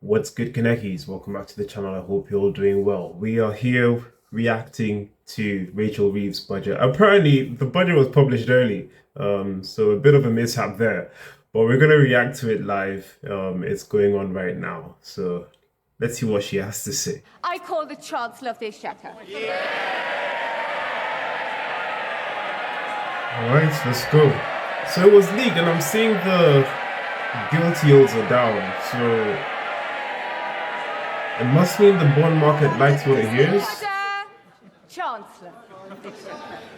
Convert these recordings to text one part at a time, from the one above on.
What's good, Kanekis? Welcome back to the channel. I hope you're all doing well. We are here reacting to Rachel Reeves' budget. Apparently, the budget was published early, so a bit of a mishap there. But we're going to react to it live. It's going on right now. So let's see what she has to say. I call the Chancellor of the Exchequer. All right, let's go. So it was leaked, and I'm seeing the gilt yields are down. So it must mean the bond market likes what it hears. Chancellor.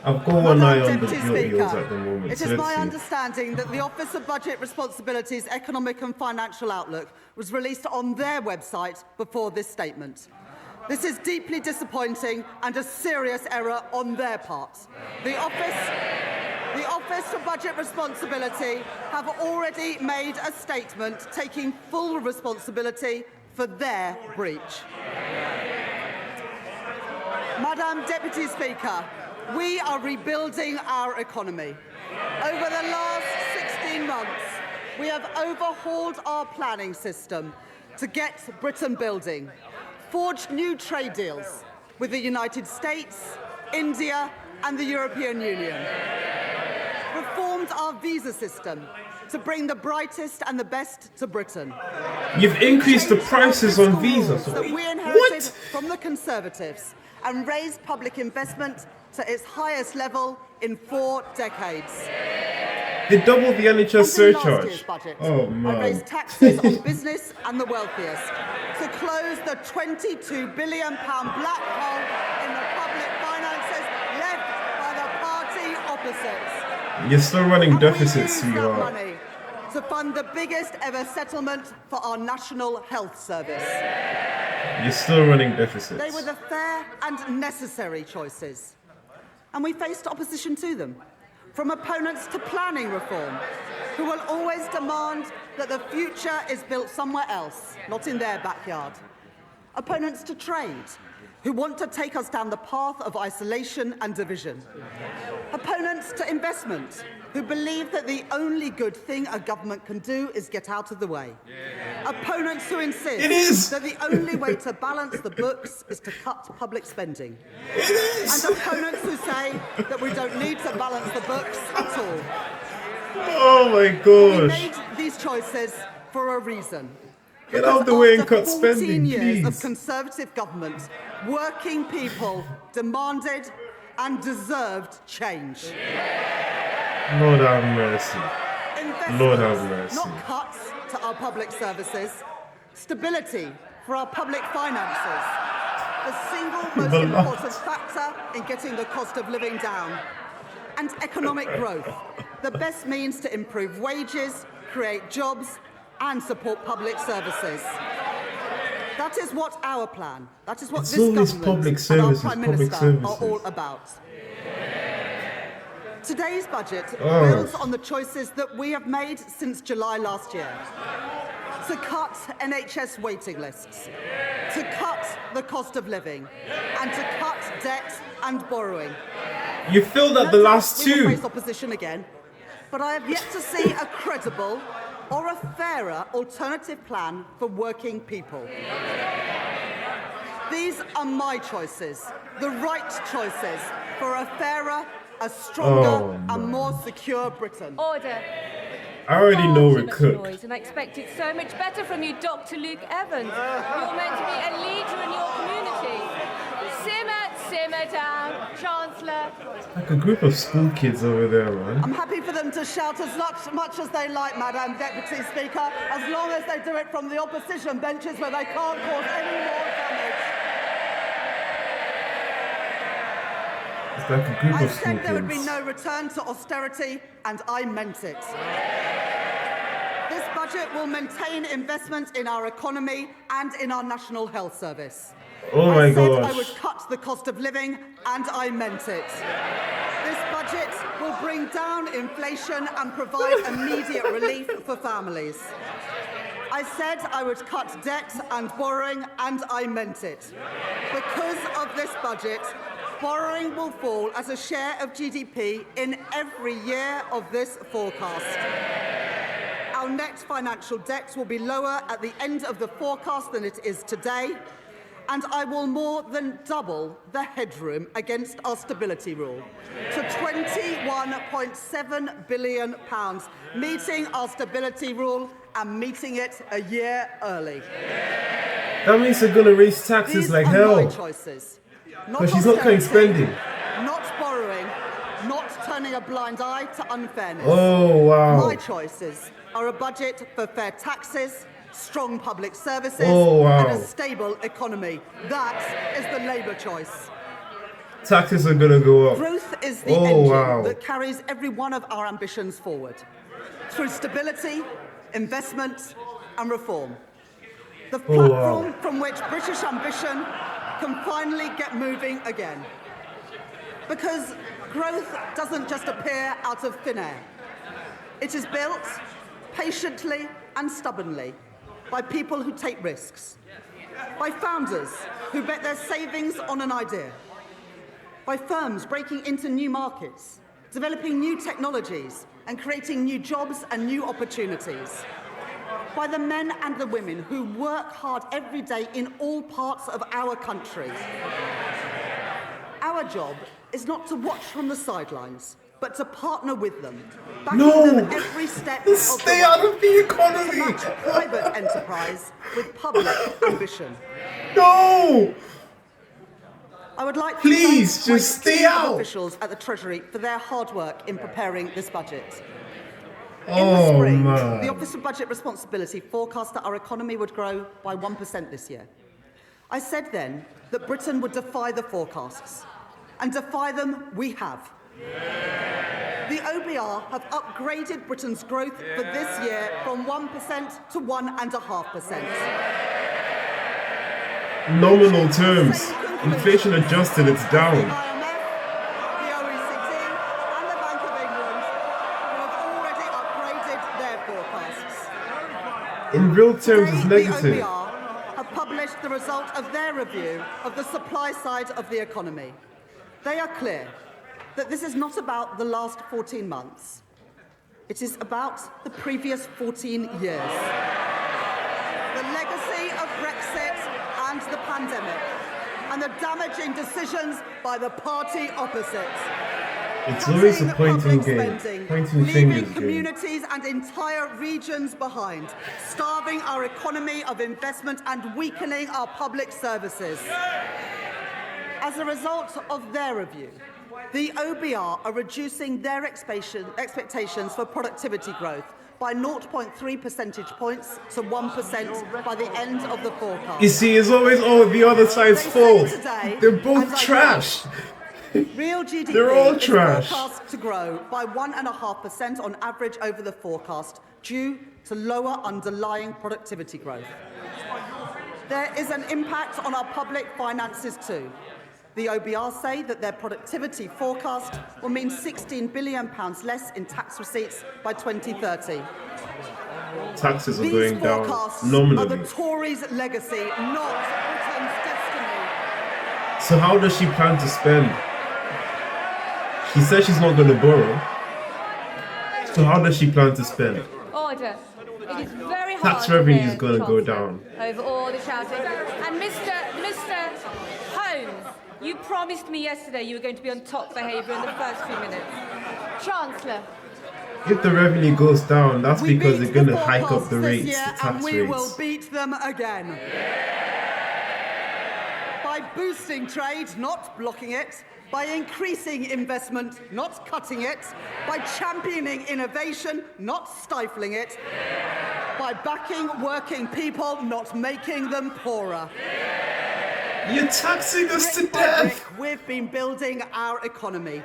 I've got one eye on the gilt yields at the moment. It is my understanding that the Office of Budget Responsibility's Economic and Financial Outlook was released on their website before this statement. This is deeply disappointing and a serious error on their part. The Office for Budget Responsibility have already made a statement taking full responsibility for their breach. Madam Deputy Speaker, we are rebuilding our economy. Over the last 16 months, we have overhauled our planning system to get Britain building, forged new trade deals with the United States, India, and the European Union, reformed our visa system to bring the brightest and the best to Britain. You've increased the prices on visas. That we inherited from the Conservatives and raised public investment to its highest level in 4 decades. They doubled the NHS surcharge. Oh man. I raised taxes on business and the wealthiest to close the £22 billion black hole in the public finances left by the party opposites. You're still running And deficits, we used that sweetheart. money to fund the biggest ever settlement for our National Health Service. You're still running deficits. They were the fair and necessary choices. And we faced opposition to them, from opponents to planning reform, who will always demand that the future is built somewhere else, not in their backyard. Opponents to trade, who want to take us down the path of isolation and division. Opponents to investment, who believe that the only good thing a government can do is get out of the way. Opponents who insist that the only way to balance the books is to cut public spending. And opponents who say that we don't need to balance the books at all. Oh my We gosh. made these choices for a reason. Get out of the way and After cut spending, 14 years of please. Conservative government, working people demanded and deserved change. Lord have mercy. Investments, Lord have mercy. not cuts to our public services. Stability for our public finances. The single most The important lot. factor in getting the cost of living down. And economic growth, the best means to improve wages, create jobs, and support public services. That is what our plan, that is what It's this always government public and our services, Prime public Minister are services. all about. Today's budget builds on the choices that we have made since July last year. To cut NHS waiting lists, to cut the cost of living, and to cut debt and borrowing. You filled up No the doubt last we will two. face opposition again, but I have yet to see a credible or a fairer alternative plan for working people. These are my choices, the right choices for a fairer, a stronger and more secure Britain. Order. I already know we're Far too much cooked. noise, and I expected so much better from you, Dr. Luke Evans. You're meant to be a leader in your community. Simmer down, Chancellor. Like a group of school kids over there, man. I'm happy for them to shout as much as they like, Madam Deputy Speaker, as long as they do it from the opposition benches where they can't cause any more damage. It's like a group I of school said there would be kids. no return to austerity, and I meant it. This budget will maintain investment in our economy and in our National Health Service. Oh my I said I gosh. would cut the cost of living, and I meant it. This budget will bring down inflation and provide immediate relief for families. I said I would cut debt and borrowing, and I meant it. Because of this budget, borrowing will fall as a share of GDP in every year of this forecast. Our Our net financial debt will be lower at the end of the forecast than it is today, and I will more than double the headroom against our stability rule to £21.7 billion, meeting our stability rule and meeting it a year early. That means they're gonna raise taxes These like are hell. my choices. But she's not cutting austerity, spending. not borrowing, not turning a blind eye to unfairness. Oh, wow. My choices are a budget for fair taxes, strong public services, Oh, wow. and a stable economy. That is the Labour choice. Taxes are gonna go up. Growth is the Oh, engine wow. that carries every one of our ambitions forward through stability, investment, and reform. The Oh, platform wow. from which British ambition can finally get moving again. Because growth doesn't just appear out of thin air. It is built patiently and stubbornly by people who take risks, by founders who bet their savings on an idea, by firms breaking into new markets, developing new technologies, and creating new jobs and new opportunities, by the men and the women who work hard every day in all parts of our country. Our job is not to watch from the sidelines, but to partner with them, backing No! them every step of the Stay way, out of the to economy! match private enterprise with public ambition. No! I would like to Please, thank just my stay team of out. officials at the Treasury for their hard work in preparing this budget. In the Oh, spring, man. the Office of Budget Responsibility forecast that our economy would grow by 1% this year. I said then that Britain would defy the forecasts, and defy them we have. The OBR have upgraded Britain's growth for this year from 1% to 1.5%. Nominal terms. Inflation adjusted, it's down. The IMF, the OECD, and the Bank of England have already upgraded their forecasts. In real terms, it's Today, negative. the OBR have published the result of their review of the supply side of the economy. They are clear that this is not about the last 14 months. It is about the previous 14 years. The legacy of Brexit and the pandemic, and the damaging decisions by the party opposite. It's always a Cutting pointing public game. spending, Pointing leaving fingers game. communities and entire regions behind, starving our economy of investment and weakening our public services. As a result of their review, the OBR are reducing their expectations for productivity growth by 0.3 percentage points to 1% by the end of the forecast. You see, it's always, oh, the other side's They fault. say today, They're both and I trash. Real GDP They're all is trash. forecast to grow by 1.5% on average over the forecast due to lower underlying productivity growth. There is an impact on our public finances too. The OBR say that their productivity forecast will mean £16 billion less in tax receipts by 2030. Taxes are These going down forecasts are nominally. the Tories' legacy, not Britain's destiny. So how does she plan to spend? She said she's not going to borrow. So how does she plan to spend? Order. It is very hard. Tax to revenue hear is gonna go Chancellor down. over all the shouting. And Mr. Holmes, you promised me yesterday you were going to be on top behaviour in the first few minutes. Chancellor. If the revenue goes down, that's We because beat they're going to the hike up forecasts the this rates, the year, tax and we will rates. beat them again. By boosting trade, not blocking it. By increasing investment, not cutting it. By championing innovation, not stifling it. By backing working people, not making them poorer. You're taxing us to Brick by death. brick, we've been building our economy.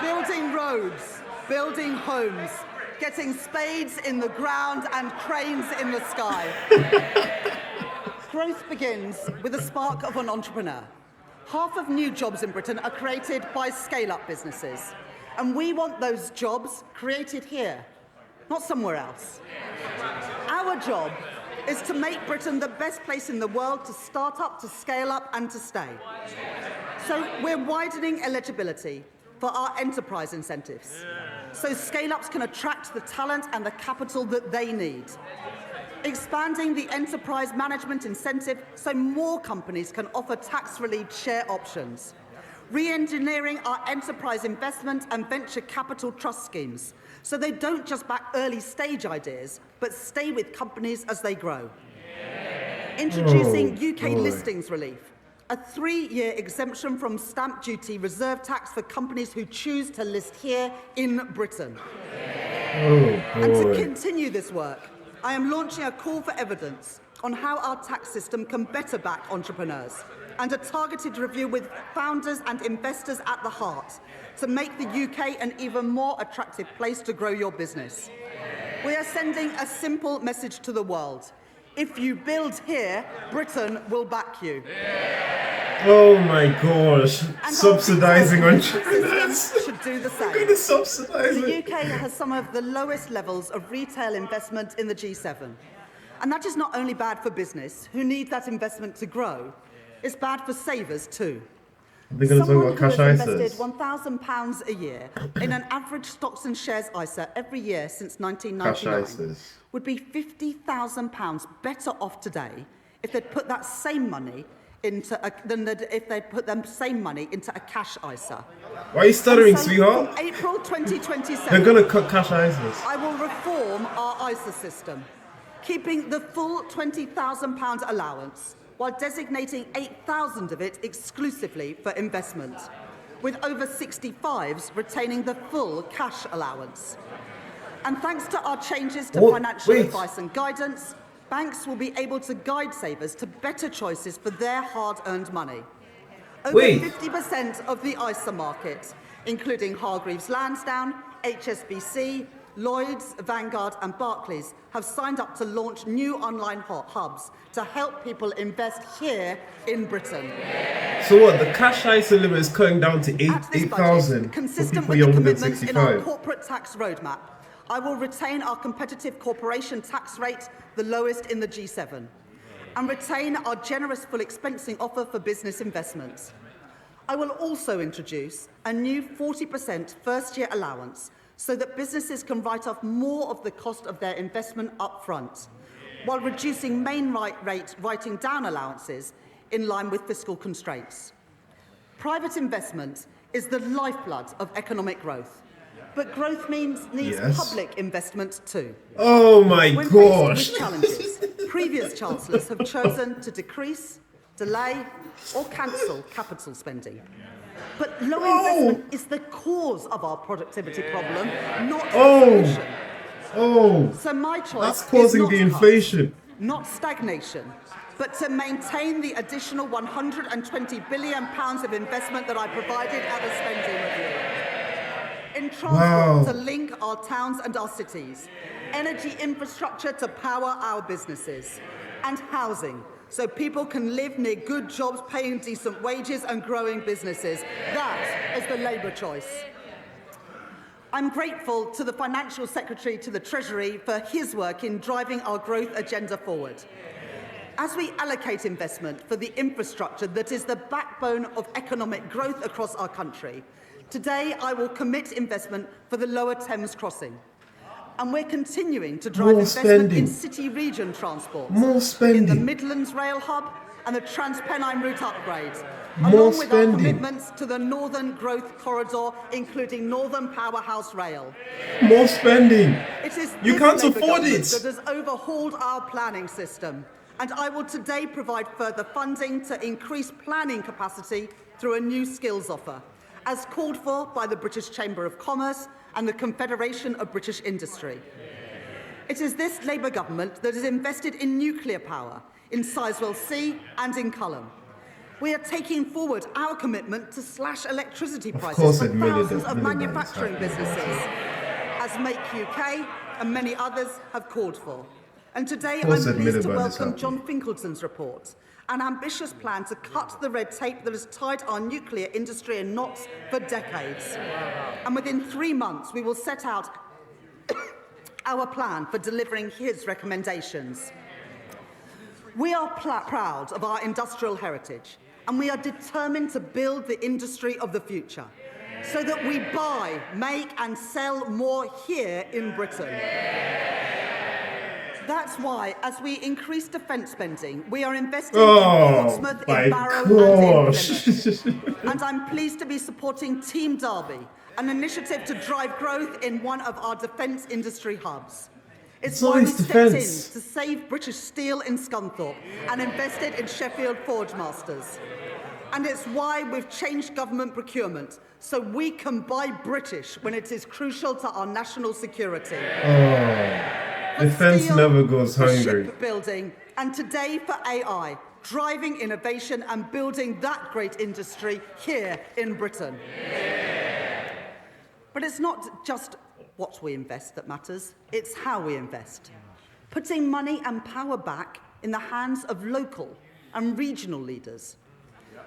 Building roads, building homes, getting spades in the ground and cranes in the sky. Growth begins with the spark of an entrepreneur. Half of new jobs in Britain are created by scale-up businesses. And we want those jobs created here, not somewhere else. Our job is to make Britain the best place in the world to start up, to scale up, and to stay. So we're widening eligibility for our enterprise incentives, so scale-ups can attract the talent and the capital that they need. Expanding the enterprise management incentive so more companies can offer tax-relieved share options. Re-engineering our enterprise investment and venture capital trust schemes so they don't just back early-stage ideas, but stay with companies as they grow. Introducing UK listings relief, a 3-year exemption from stamp duty reserve tax for companies who choose to list here in Britain. And to continue this work, I am launching a call for evidence on how our tax system can better back entrepreneurs and a targeted review with founders and investors at the heart to make the UK an even more attractive place to grow your business. We are sending a simple message to the world. If you build here, Britain will back you. Oh my gosh. And Subsidizing our entrepreneurs. should do the same. We're going to subsidize The it. UK has some of the lowest levels of retail investment in the G7. And that is not only bad for business, who need that investment to grow, it's bad for savers too. We're going to talk Someone about who has cash invested ISAs. £1,000 a year in an average stocks and shares ISA every year since Cash 1999 ISAs. would be £50,000 better off today if they'd put that same money into if they'd put the same money into a cash ISA. Why are you stuttering, So, sweetheart? from April They're 2027, going to cut cash ISAs. I will reform our ISA system, keeping the full £20,000 allowance while designating 8,000 of it exclusively for investment, with over 65s retaining the full cash allowance. And thanks to our changes to financial advice and guidance, banks will be able to guide savers to better choices for their hard-earned money. Over 50% of the ISA market, including Hargreaves Lansdown, HSBC, Lloyds, Vanguard and Barclays, have signed up to launch new online hubs to help people invest here in Britain. So what, the cash ISA limit is cutting down to At this 8,000 budget, for consistent people with the younger than commitments in our 65? corporate tax roadmap, I will retain our competitive corporation tax rate, the lowest in the G7, and retain our generous full expensing offer for business investments. I will also introduce a new 40% first-year allowance so that businesses can write off more of the cost of their investment up front, while reducing main rate writing down allowances in line with fiscal constraints. Private investment is the lifeblood of economic growth, but growth needs public investment too. Oh my When gosh. faced with challenges, previous chancellors have chosen to decrease, delay or cancel capital spending. But low investment is the cause of our productivity problem, not the solution. So my choice That's causing is not the cut, inflation. not stagnation, but to maintain the additional £120 billion of investment that I provided at the spending review. In transport to link our towns and our cities, energy infrastructure to power our businesses, and housing so people can live near good jobs paying decent wages and growing businesses. That is the Labour choice. I'm grateful to the Financial Secretary to the Treasury for his work in driving our growth agenda forward. As we allocate investment for the infrastructure that is the backbone of economic growth across our country, today I will commit investment for the Lower Thames Crossing. And we're continuing to drive investment in city-region transport, in the Midlands Rail Hub and the Transpennine Route upgrade, along with our commitments to the Northern Growth Corridor, including Northern Powerhouse Rail. More spending. It is You this can't Labour afford government it. that has overhauled our planning system, and I will today provide further funding to increase planning capacity through a new skills offer, as called for by the British Chamber of Commerce and the Confederation of British Industry. It is this Labour government that has invested in nuclear power, in Sizewell C and in Culham. We are taking forward our commitment to slash electricity prices for thousands of manufacturing businesses, as Make UK and many others have called for. And today I'm pleased to welcome John Finkelton's report, an ambitious plan to cut the red tape that has tied our nuclear industry in knots for decades. And within 3 months, we will set out our plan for delivering his recommendations. We are proud of our industrial heritage, and we are determined to build the industry of the future. so that we buy, make and sell more here in Britain. That's why, as we increase defence spending, we are investing in Portsmouth, in Barrow and in Plymouth. And I'm pleased to be supporting Team Derby, an initiative to drive growth in one of our defence industry hubs. It's why we stepped in to save British Steel in Scunthorpe and invested in Sheffield Forge Masters. And it's why we've changed government procurement, so we can buy British when it is crucial to our national security. Defence never goes for hungry. Shipbuilding, and today for AI, driving innovation and building that great industry here in Britain. But it's not just what we invest that matters, it's how we invest. Putting money and power back in the hands of local and regional leaders.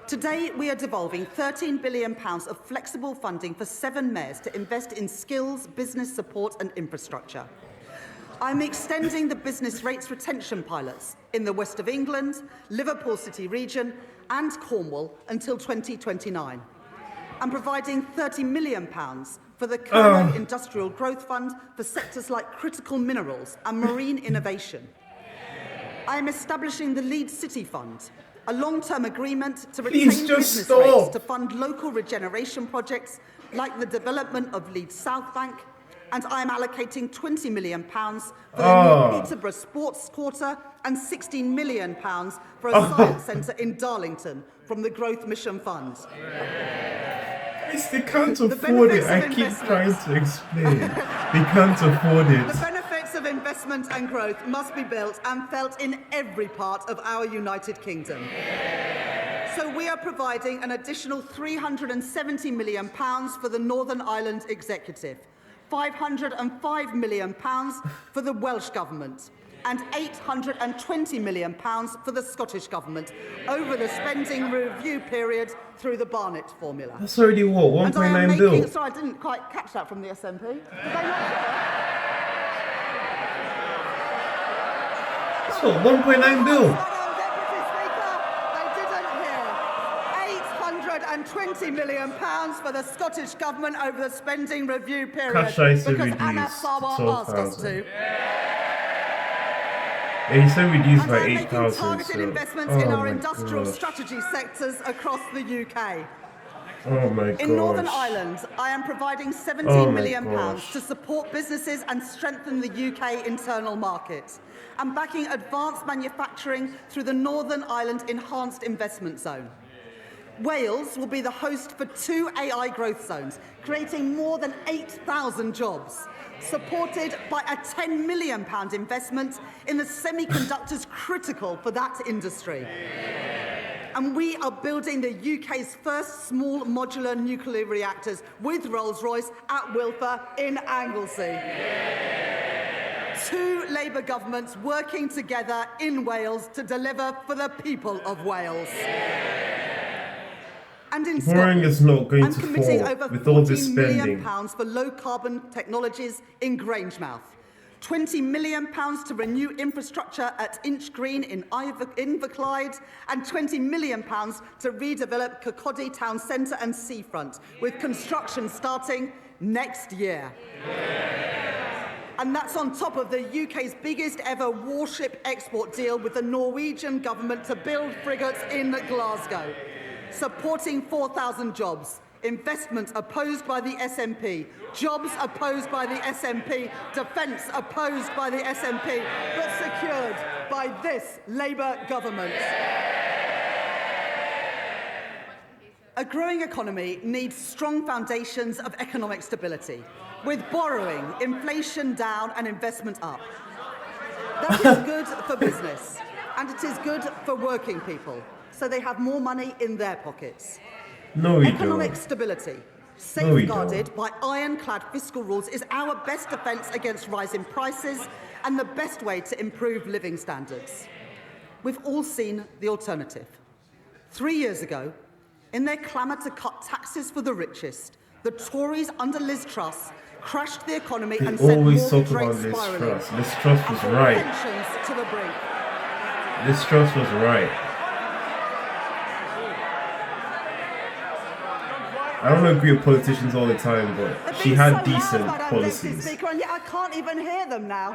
Today, we are devolving £13 billion of flexible funding for 7 mayors to invest in skills, business support and infrastructure. I'm extending the business rates retention pilots in the West of England, Liverpool City region and Cornwall until 2029. I'm providing £30 million for the Kojo Industrial Growth Fund for sectors like critical minerals and marine innovation. I am establishing the Leeds City Fund, a long-term agreement to retain business rates to fund local regeneration projects like the development of Leeds South Bank, and I am allocating £20 million for the new Peterborough Sports Quarter and £16 million for a science centre in Darlington from the Growth Mission Fund. They can't afford it. I keep trying to explain. They can't afford it. The benefits of investment and growth must be built and felt in every part of our United Kingdom. So we are providing an additional £370 million for the Northern Ireland Executive, £505 million for the Welsh Government, and £820 million for the Scottish Government over the spending review period through the Barnett formula. That's already what, 1.9 bill? Sorry, I didn't quite catch that from the SNP. Did they not? That's what, 1.9 bill? Deputy Speaker, they didn't hear. £820 million for the Scottish Government over the spending review period because Anna Sarwar asked us to. Yeah, he said reduced by and 8,000. Targeted investments in our industrial strategy sectors across the UK. Oh my god. In Northern Ireland, I am providing £17 million to support businesses and strengthen the UK internal market, and backing advanced manufacturing through the Northern Ireland Enhanced Investment Zone. Wales will be the host for 2 AI growth zones, creating more than 8,000 jobs, supported by a £10 million investment in the semiconductors critical for that industry. And we are building the UK's first small modular nuclear reactors with Rolls-Royce at Wilfer in Anglesey. 2 Labour governments working together in Wales to deliver for the people of Wales. And in Scotland, is not going I'm to committing fall over with all this £14 million spending. for low-carbon technologies in Grangemouth, £20 million to renew infrastructure at Inchgreen in Inverclyde, and £20 million to redevelop Kirkcaldy Town Centre and Seafront, with construction starting next year. And that's on top of the UK's biggest ever warship export deal with the Norwegian government to build frigates in Glasgow, supporting 4,000 jobs. Investment opposed by the SNP, jobs opposed by the SNP, defence opposed by the SNP, but secured by this Labour government. A growing economy needs strong foundations of economic stability, with borrowing, inflation down and investment up. That is good for business, and it is good for working people, so they have more money in their pockets. Economic stability, safeguarded by ironclad fiscal rules, is our best defence against rising prices and the best way to improve living standards. We've all seen the alternative. 3 years ago, in their clamour to cut taxes for the richest, the Tories under Liz Truss crashed the economy and sent mortgage rates spiralling. Liz Truss was right. Pensions to the brink. Liz Truss was right. I don't agree with politicians all the time, They're but she being had so loud, decent Madam Deputy policies. Speaker, and yet I can't even hear them now.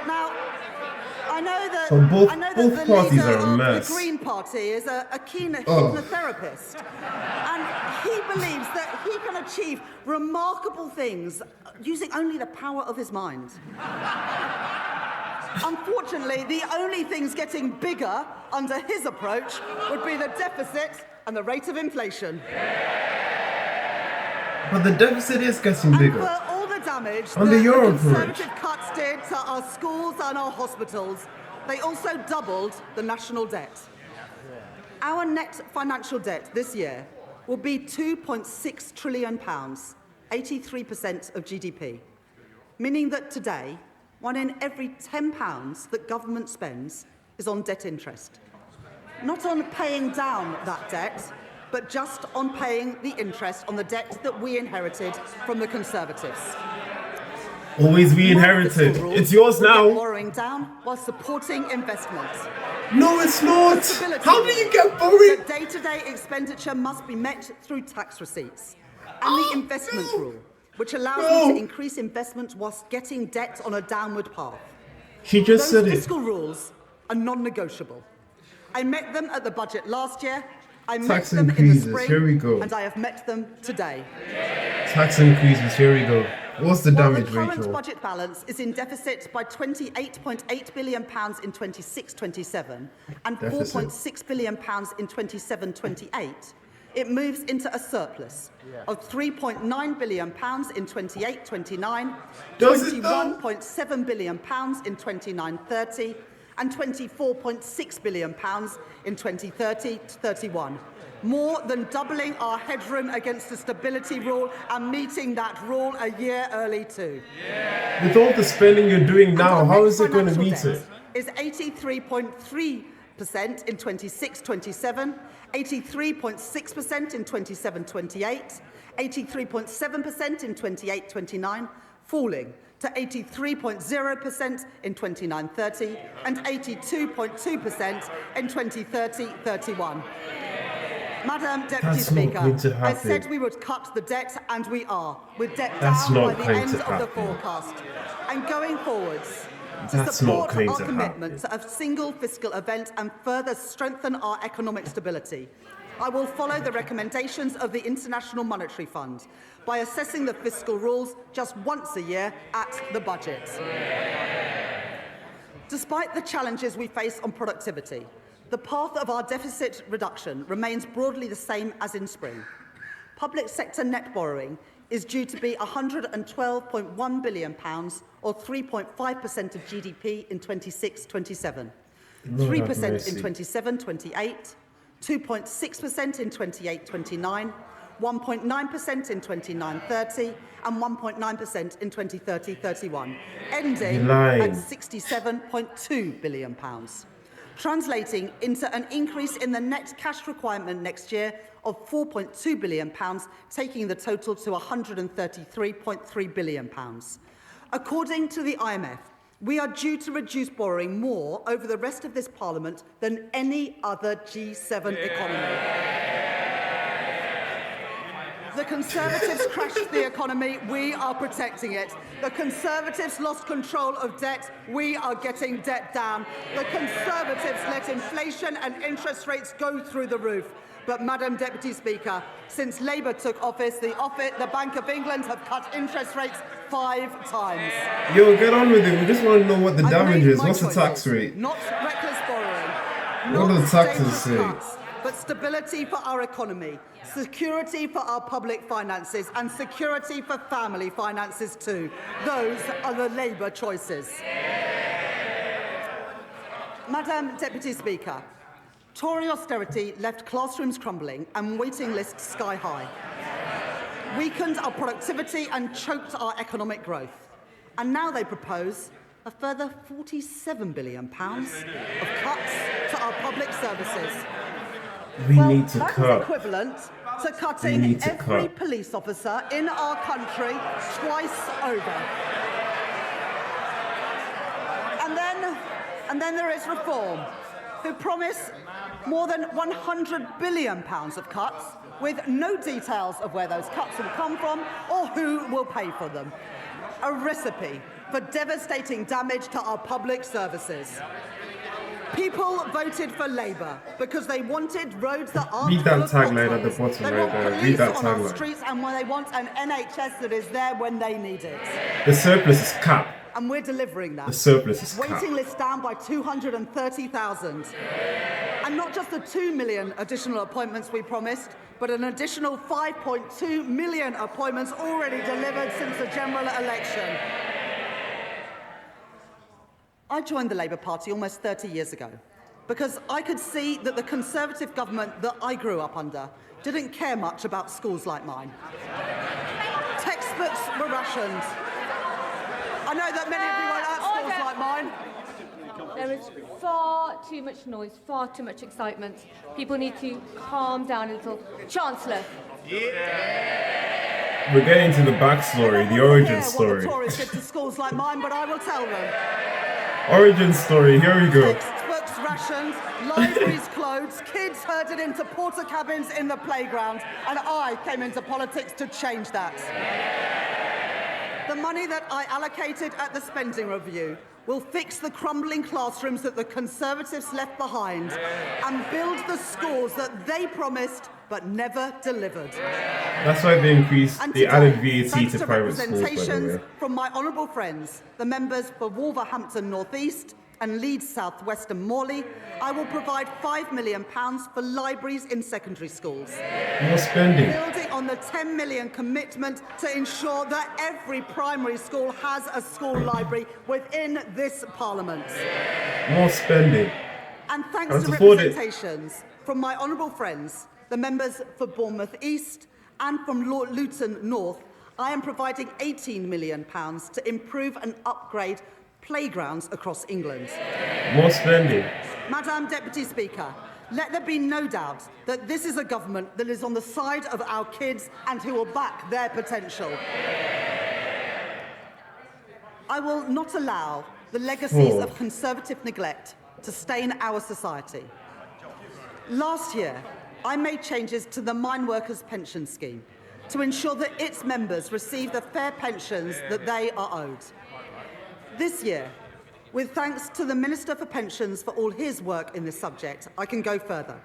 Now, I know that, But both the parties leader are a of mess. the Green Party is a keen Oh. hypnotherapist, and he believes that he can achieve remarkable things using only the power of his mind. Unfortunately, the only things getting bigger under his approach would be the deficit and the rate of inflation. But the deficit is getting And bigger. for all the damage Under that your the approach. Conservative cuts did to our schools and our hospitals, they also doubled the national debt. Our net financial debt this year will be £2.6 trillion, 83% of GDP, meaning that today, 1 in every £10 that government spends is on debt interest. Not on paying down that debt, but just on paying the interest on the debt that we inherited from the Conservatives. Always be More inherited. fiscal rules It's yours will get now. borrowing down while supporting investment. No, it's not. Stability How do you rule get borrowing? that day-to-day expenditure must be met through tax receipts. And the investment rule, which allows you to increase investment whilst getting debt on a downward path. She just Those said it. fiscal rules are non-negotiable. I met them at the budget last year, I met Tax them in the increases, spring, here we go. and I have met them today. Tax increases, here we go. What's the While damage, the current Rachel? budget balance is in deficit by £28.8 billion in 26-27 and Deficit. £4.6 billion in 27-28, it moves into a surplus of £3.9 billion in 28-29, Does it though? £21.7 billion in 29-30, and £24.6 billion in 2030-31. More than doubling our headroom against the stability rule and meeting that rule a year early too. With all the spending you're doing now, Our how net is it going to financial meet debt it? is 83.3% in 26-27, 83.6% in 27-28, 83.7% in 28-29, falling to 83.0% in 29-30 and 82.2% in 2030-31. Madam Deputy That's not Speaker, going to I happen. said we would cut the debt, and we are, with debt That's down by not the going end to of the happen. forecast. And going forwards, to That's not support going our to commitment to a single fiscal event and further strengthen our economic stability, I will follow the recommendations of the International Monetary Fund by assessing the fiscal rules just once a year at the budget. Despite the challenges we face on productivity, the path of our deficit reduction remains broadly the same as in spring. Public sector net borrowing is due to be £112.1 billion, or 3.5% of GDP in 26-27, 3% in 27-28, 2.6% in 28-29, 1.9% in 29-30, and 1.9% in 2030-31, ending You're lying. at £67.2 billion. Translating into an increase in the net cash requirement next year of £4.2 billion, taking the total to £133.3 billion. According to the IMF, we are due to reduce borrowing more over the rest of this Parliament than any other G7 economy. The Conservatives crashed the economy, we are protecting it. The Conservatives lost control of debt, we are getting debt down. The Conservatives let inflation and interest rates go through the roof. But, Madam Deputy Speaker, since Labour took office, the Bank of England have cut interest rates 5 times. Yo, get on with it. We just want to know what the I've damage made is. my What's the tax choices. rate? Not reckless borrowing. What do Not the taxes dangerous say? cuts, but stability for our economy, security for our public finances, and security for family finances too. Those are the Labour choices. Madam Deputy Speaker, Tory austerity left classrooms crumbling and waiting lists sky high, weakened our productivity and choked our economic growth. And now they propose a further £47 billion of cuts to our public services. We need to that is cut. equivalent to We cutting need to every cut. police officer in our country twice over. And then there is reform. who promise more than £100 billion of cuts with no details of where those cuts will come from or who will pay for them. A recipe for devastating damage to our public services. People voted for Labour because they wanted roads that aren't Read that full of tagline at the potholes. bottom They right want there. Read police that on our tagline. streets, and they want an NHS that is there when they need it. The surplus is cap. And we're delivering that. The surplus is cap. Waiting list down by 230,000. And not just the 2 million additional appointments we promised, but an additional 5.2 million appointments already delivered since the general election. I joined the Labour Party almost 30 years ago because I could see that the Conservative government that I grew up under didn't care much about schools like mine. Textbooks were rationed. I know that many of you weren't at schools like mine. There is far too much noise, far too much excitement. People need to calm down a little. Chancellor. We're getting to the backstory, the origin story. What the Tories did to schools like mine, but I will tell them. Origin story, here we go. Textbooks rationed, libraries closed, kids herded into porta cabins in the playground, and I came into politics to change that. The money that I allocated at the spending review will fix the crumbling classrooms that the Conservatives left behind and build the schools that they promised but never delivered. That's why they increased, And they today, added VAT thanks to private schools, by the representations way. from my honourable friends, the members for Wolverhampton North East and Leeds South West and Morley, I will provide £5 million for libraries in secondary schools. More spending. Building on the £10 million commitment to ensure that every primary school has a school library within this Parliament. More spending. And thanks Can't to afford it. representations from my honourable friends, the members for Bournemouth East and from Luton North, I am providing £18 million to improve and upgrade playgrounds across England. More spending. Madam Deputy Speaker, let there be no doubt that this is a government that is on the side of our kids and who will back their potential. I will not allow the legacies of Conservative neglect to stain our society. Last year, I made changes to the Mine Workers Pension Scheme to ensure that its members receive the fair pensions that they are owed. This year, with thanks to the Minister for Pensions for all his work in this subject, I can go further.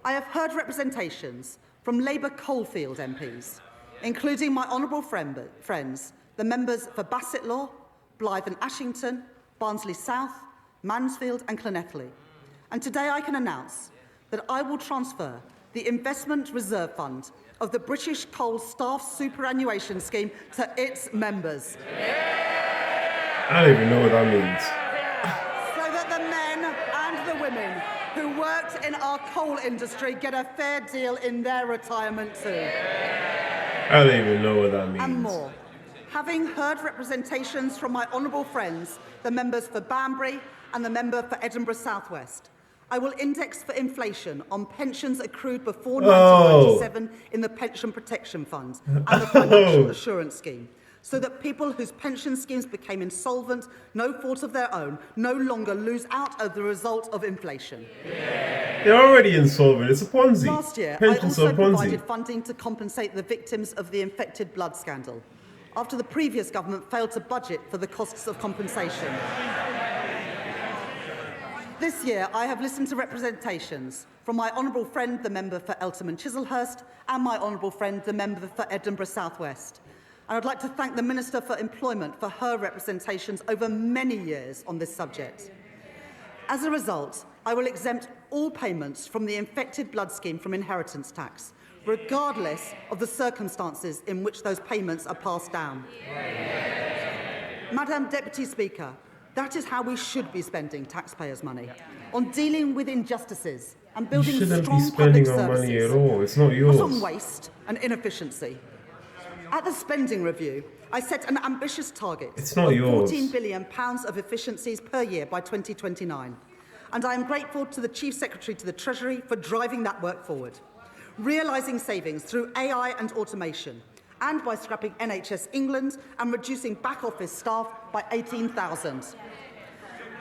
I have heard representations from Labour Coalfield MPs, including my honourable friends, the members for Bassetlaw, Blythe and Ashington, Barnsley South, Mansfield and Llanelli. And today I can announce that I will transfer the Investment Reserve Fund of the British Coal Staff Superannuation Scheme to its members. I don't even know what that means. So that the men and the women who worked in our coal industry get a fair deal in their retirement too. I don't even know what that means. And more. Having heard representations from my honourable friends, the members for Banbury and the member for Edinburgh South West, I will index for inflation on pensions accrued before 1997 in the Pension Protection Fund and the Financial Assurance Scheme, so that people whose pension schemes became insolvent, no fault of their own, no longer lose out as the result of inflation. They're already insolvent. It's a Ponzi. Last year, Pensions I also are Ponzi. provided funding to compensate the victims of the infected blood scandal, after the previous government failed to budget for the costs of compensation. This year, I have listened to representations from my honourable friend, the member for Eltham and Chislehurst, and my honourable friend, the member for Edinburgh South West. And I'd like to thank the Minister for Employment for her representations over many years on this subject. As a result, I will exempt all payments from the infected blood scheme from inheritance tax, regardless of the circumstances in which those payments are passed down. Madam Deputy Speaker, that is how we should be spending taxpayers' money, on dealing with injustices and You building shouldn't strong be spending public our money services, at all. It's not yours. not on waste and inefficiency. At the spending review, I set an ambitious target It's not of yours. £14 billion of efficiencies per year by 2029. And I am grateful to the Chief Secretary to the Treasury for driving that work forward, realising savings through AI and automation, and by scrapping NHS England and reducing back office staff by 18,000.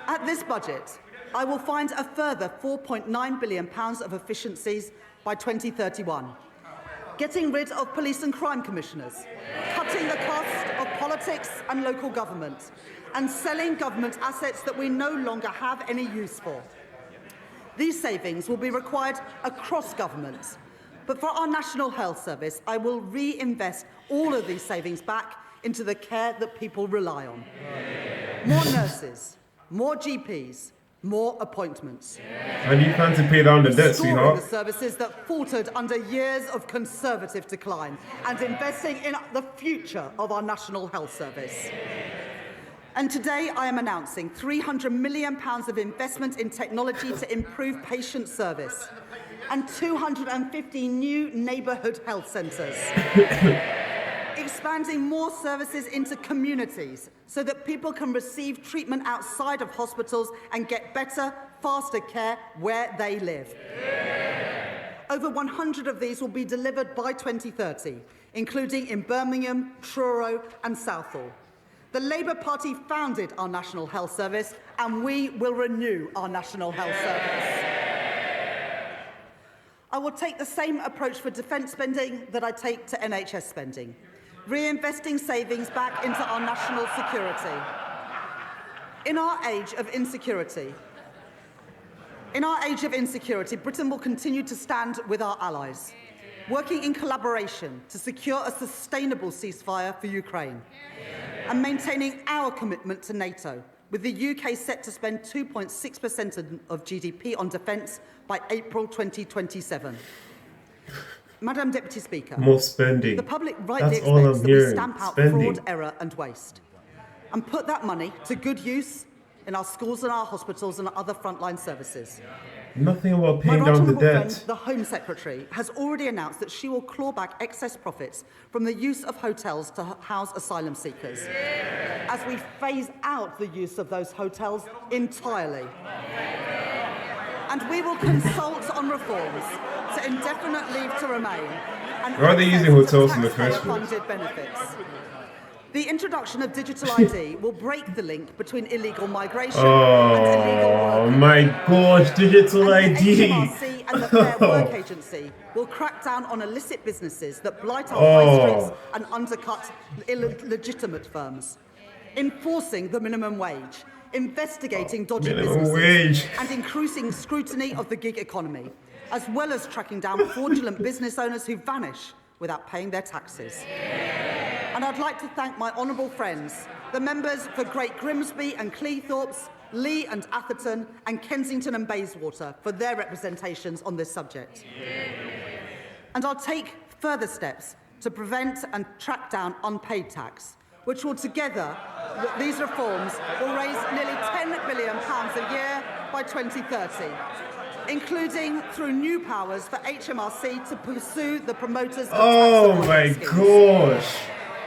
At this budget, I will find a further £4.9 billion of efficiencies by 2031, getting rid of police and crime commissioners, cutting the cost of politics and local government, and selling government assets that we no longer have any use for. These savings will be required across government, but for our National Health Service, I will reinvest all of these savings back into the care that people rely on. More nurses, more GPs, more appointments. And you plan to pay down the debt, Restoring sweetheart? the services that faltered under years of Conservative decline and investing in the future of our National Health Service. And today I am announcing £300 million of investment in technology to improve patient service and 250 new neighbourhood health centres. Expanding more services into communities so that people can receive treatment outside of hospitals and get better, faster care where they live. Over 100 of these will be delivered by 2030, including in Birmingham, Truro and Southall. The Labour Party founded our National Health Service, and we will renew our National Health Service. I will take the same approach for defence spending that I take to NHS spending, reinvesting savings back into our national security. In our age of insecurity, Britain will continue to stand with our allies, working in collaboration to secure a sustainable ceasefire for Ukraine, and maintaining our commitment to NATO, with the UK set to spend 2.6% of GDP on defence by April 2027. Madam Deputy Speaker, More spending. the public rightly That's all I'm expects that we hearing. stamp out Spending. fraud, error and waste, and put that money to good use in our schools and our hospitals and other frontline services. Nothing about My paying right down the honourable friend, debt. the Home Secretary, has already announced that she will claw back excess profits from the use of hotels to house asylum seekers, as we phase out the use of those hotels entirely. And we will consult on reforms to indefinite leave to remain and Why are they using access to hotels in the first place? taxpayer-funded benefits. The introduction of digital ID will break the link between illegal migration and illegal Oh work. my gosh, digital And ID. the HMRC and the Fair Work Agency will crack down on illicit businesses that blight our Oh. high streets and undercut illegitimate firms, enforcing the minimum wage, investigating dodgy Minimum businesses, wage. and increasing scrutiny of the gig economy, as well as tracking down fraudulent business owners who vanish without paying their taxes. And I'd like to thank my honourable friends, the members for Great Grimsby and Cleethorpes, Lee and Atherton, and Kensington and Bayswater for their representations on this subject. And I'll take further steps to prevent and track down unpaid tax, which will together, these reforms will raise nearly £10 billion a year by 2030, including through new powers for HMRC to pursue the promoters of Oh tax my avoidance schemes. gosh.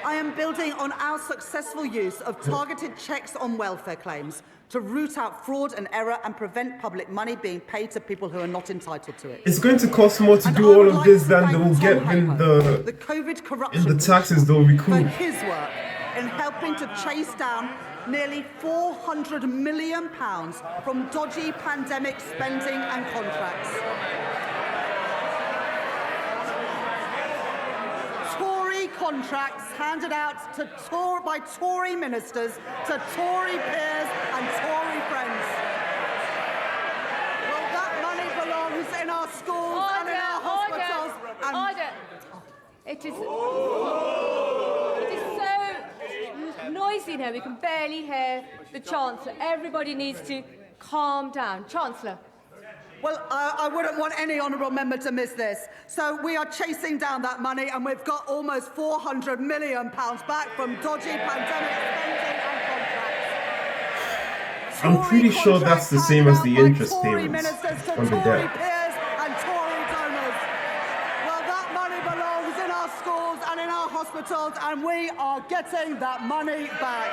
I am building on our successful use of targeted checks on welfare claims to root out fraud and error and prevent public money being paid to people who are not entitled to it. It's going to cost more to And do I would all of like this to than thank they will Tom get in Hayhoe, the COVID corruption in the taxes. They'll be cool. for his work in helping to chase down nearly £400 million from dodgy pandemic spending and contracts. Tory contracts handed out by Tory ministers to Tory peers and Tory friends. Well, that money belongs in our schools and in our hospitals. And Order. It is so noisy now, we can barely hear the Chancellor. Everybody needs to calm down. Chancellor. Well, I wouldn't want any honourable member to miss this. So we are chasing down that money, and we've got almost £400 million back from dodgy pandemic spending and contracts. I'm pretty sure that's the same as the Tory interest contracts payments handed out by Tory ministers to on the Tory debt. peers and Tory donors. Well, that money belongs in our schools and in our hospitals, and we are getting that money back.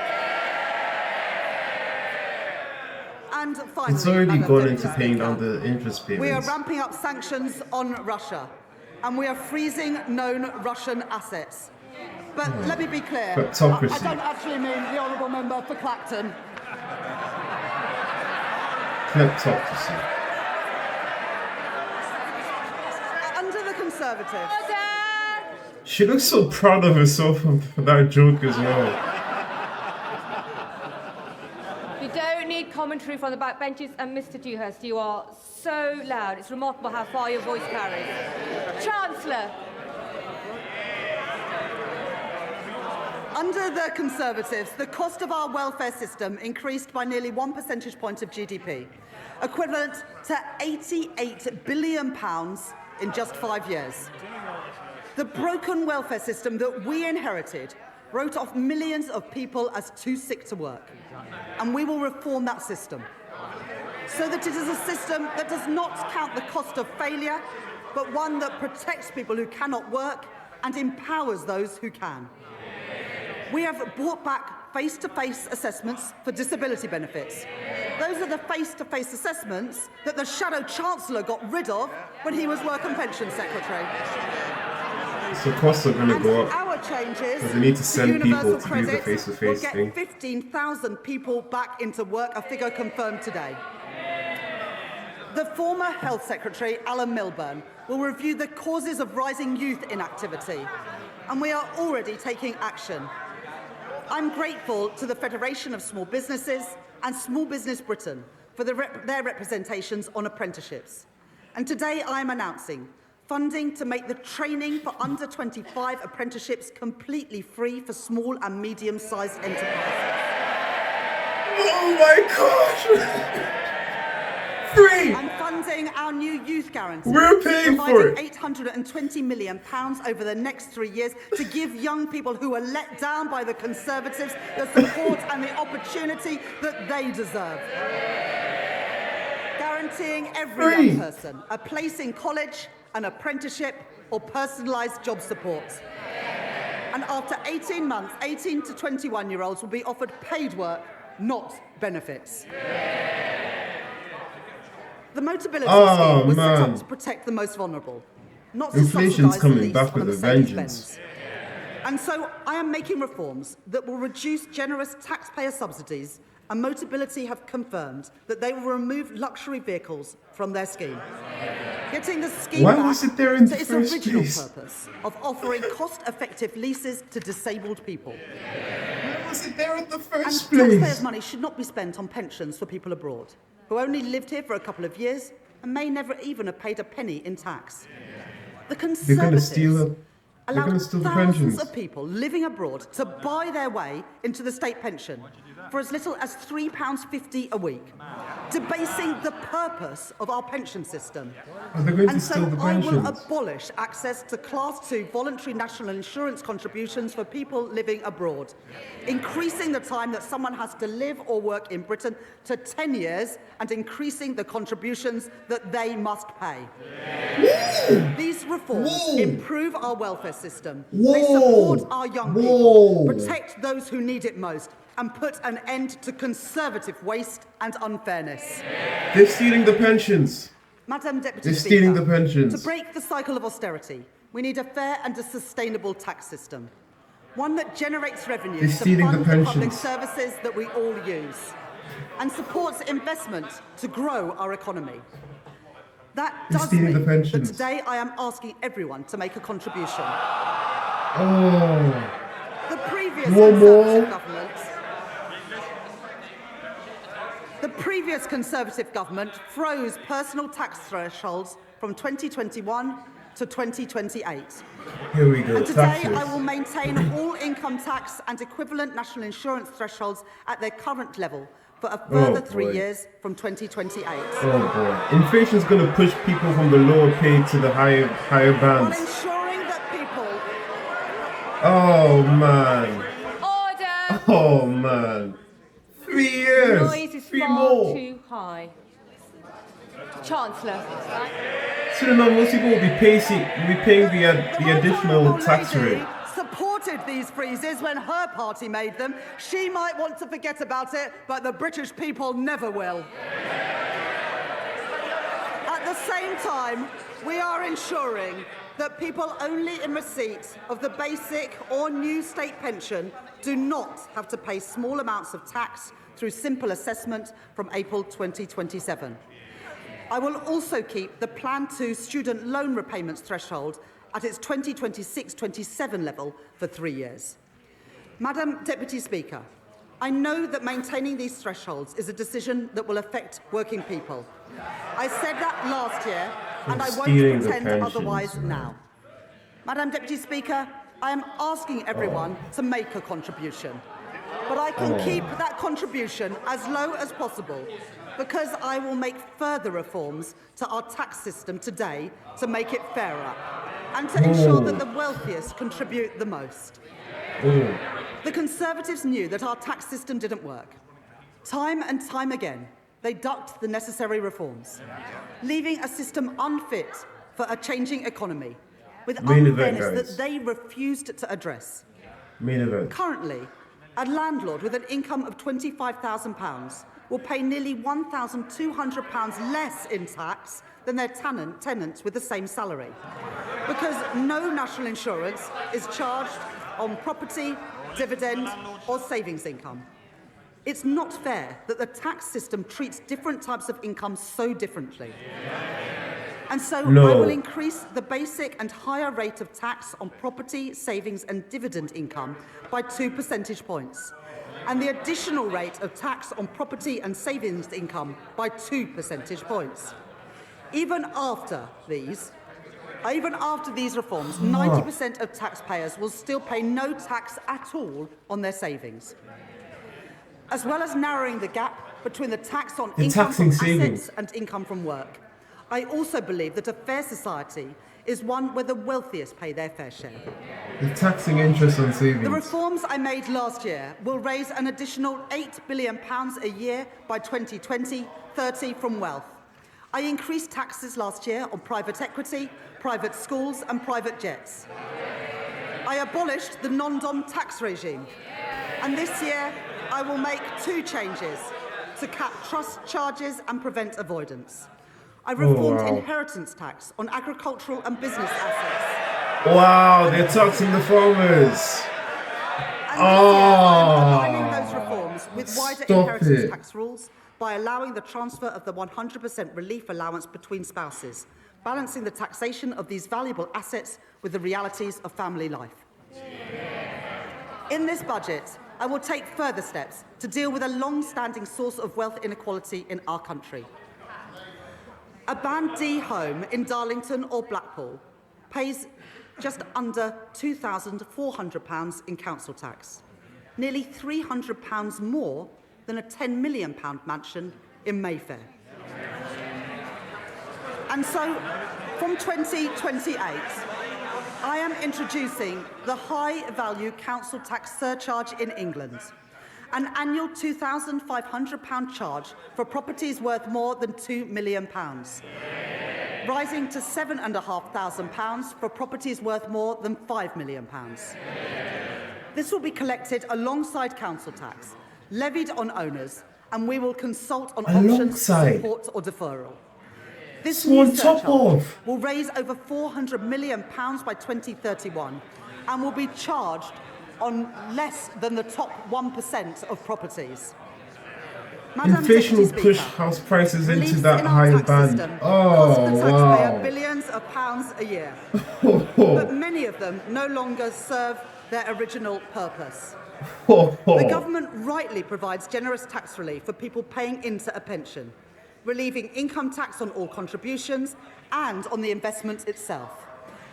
And finally, It's already Madam gone Deputy into paying down Speaker, the interest we are payments. ramping up sanctions on Russia, and we are freezing known Russian assets. But let me be clear, Kleptocracy. I don't actually mean the honourable member for Clacton. Kleptocracy. Under the Conservatives, Order! She looks so proud of herself for that joke as well. You don't need commentary from the backbenches, and Mr. Dewhurst, you are so loud. It's remarkable how far your voice carries. Chancellor. under the Conservatives, the cost of our welfare system increased by nearly 1 percentage point of GDP, equivalent to £88 billion in just 5 years. The broken welfare system that we inherited wrote off millions of people as too sick to work, and we will reform that system so that it is a system that does not count the cost of failure, but one that protects people who cannot work and empowers those who can. We have brought back face-to-face assessments for disability benefits. Those are the face-to-face assessments that the Shadow Chancellor got rid of when he was Work and Pension Secretary. So costs are going to go up. Our changes Because they need to send people universal to do the credit face-to-face will thing. get 15,000 people back into work, a figure confirmed today. The former Health Secretary, Alan Milburn, will review the causes of rising youth inactivity, and we are already taking action. I'm grateful to the Federation of Small Businesses and Small Business Britain for their representations on apprenticeships. And today I am announcing funding to make the training for under 25 apprenticeships completely free for small and medium-sized enterprises. Oh my gosh! Free! And funding our new youth guarantee. We're paying for it. £820 million over the next 3 years to give young people who are let down by the Conservatives the support and the opportunity that they deserve. Guaranteeing every young person a place in college, an apprenticeship or personalised job support. And after 18 months, 18 to 21-year-olds will be offered paid work, not benefits. The Motability scheme was set up to protect the most vulnerable, not to Inflation's subsidise the coming least back on a with a Mercedes-Benz. vengeance. And so I am making reforms that will reduce generous taxpayer subsidies, and Motability have confirmed that they will remove luxury vehicles from their scheme. Getting the scheme Why back was it there in to the its first original place? purpose of offering cost-effective leases to disabled people. Why was it there in the And first taxpayers' place? money should not be spent on pensions for people abroad, who only lived here for a couple of years and may never even have paid a penny in tax. The They're going to Conservatives steal allowed the thousands pensions. of people living abroad to buy their way into the state pension for as little as £3.50 a week, debasing the purpose of our pension system. Are they going to And steal so the I will pensions? abolish access to Class 2 voluntary national insurance contributions for people living abroad, increasing the time that someone has to live or work in Britain to 10 years and increasing the contributions that they must pay. These reforms improve our welfare system. They support our young people, protect those who need it most, and put an end to Conservative waste and unfairness. They're stealing the pensions. Madam Deputy They're Speaker, stealing the pensions. to break the cycle of austerity, we need a fair and a sustainable tax system, one that generates revenue They're to stealing fund the the public pensions. services that we all use, and supports investment to grow our economy. That They're does stealing the mean that pensions. today I am asking everyone to make a contribution. Oh. The previous One Conservative more. government. The previous Conservative government froze personal tax thresholds from 2021 to 2028. Here we go. And today Taxes. I will maintain all income tax and equivalent national insurance thresholds at their current level for a further 3 boy. years from 2028. Oh boy. Inflation's going to push people from the lower pay to the higher While bands. ensuring that people Oh man. Order! Oh man. 3 years. Noise is 3 far more. too high. Chancellor. So no, most people will be paying the additional Honourable tax lady rate. supported these freezes when her party made them. She might want to forget about it, but the British people never will. At the same time, we are ensuring that people only in receipt of the basic or new state pension do not have to pay small amounts of tax through simple assessment from April 2027. I will also keep the Plan 2 student loan repayments threshold at its 2026-27 level for 3 years. Madam Deputy Speaker, I know that maintaining these thresholds is a decision that will affect working people. I said that last year, and I won't pretend otherwise now. Madam Deputy Speaker, I am asking everyone to make a contribution, but I can keep that contribution as low as possible because I will make further reforms to our tax system today to make it fairer and to ensure that the wealthiest contribute the most. The Conservatives knew that our tax system didn't work. Time and time again, they ducked the necessary reforms, leaving a system unfit for a changing economy, with unfairness that they refused to address. Currently, a landlord with an income of £25,000 will pay nearly £1,200 less in tax than their tenants with the same salary, because no national insurance is charged on property, dividend or savings income. It's not fair that the tax system treats different types of income so differently. And so I will increase the basic and higher rate of tax on property, savings and dividend income by 2 percentage points, and the additional rate of tax on property and savings income by 2 percentage points. Even after these reforms, 90% of taxpayers will still pay no tax at all on their savings. As well as narrowing the gap between the tax on income from assets and income from work, I also believe that a fair society is one where the wealthiest pay their fair share. The taxing interest on savings. The reforms I made last year will raise an additional £8 billion a year by 2020-30 from wealth. I increased taxes last year on private equity, private schools and private jets. I abolished the non-dom tax regime. And this year, I will make 2 changes to cap trust charges and prevent avoidance. I reformed inheritance tax on agricultural and business assets. Wow, they're taxing the farmers. And this year, I'm aligning those reforms with wider inheritance tax rules by allowing the transfer of the 100% relief allowance between spouses, balancing the taxation of these valuable assets with the realities of family life. In this budget, I will take further steps to deal with a long-standing source of wealth inequality in our country. A Band D home in Darlington or Blackpool pays just under £2,400 in council tax, nearly £300 more than a £10 million mansion in Mayfair. And so, from 2028, I am introducing the high-value council tax surcharge in England, an annual £2,500 charge for properties worth more than £2 million, rising to £7,500 for properties worth more than £5 million. This will be collected alongside council tax, levied on owners, and we will consult on options for support or deferral. This new surcharge will raise over £400 million by 2031 and will be charged on less than the top 1% of properties. Inflation will push house prices into that higher band. Cost the taxpayer billions of pounds a year. But many of them no longer serve their original purpose. The government rightly provides generous tax relief for people paying into a pension, relieving income tax on all contributions and on the investment itself,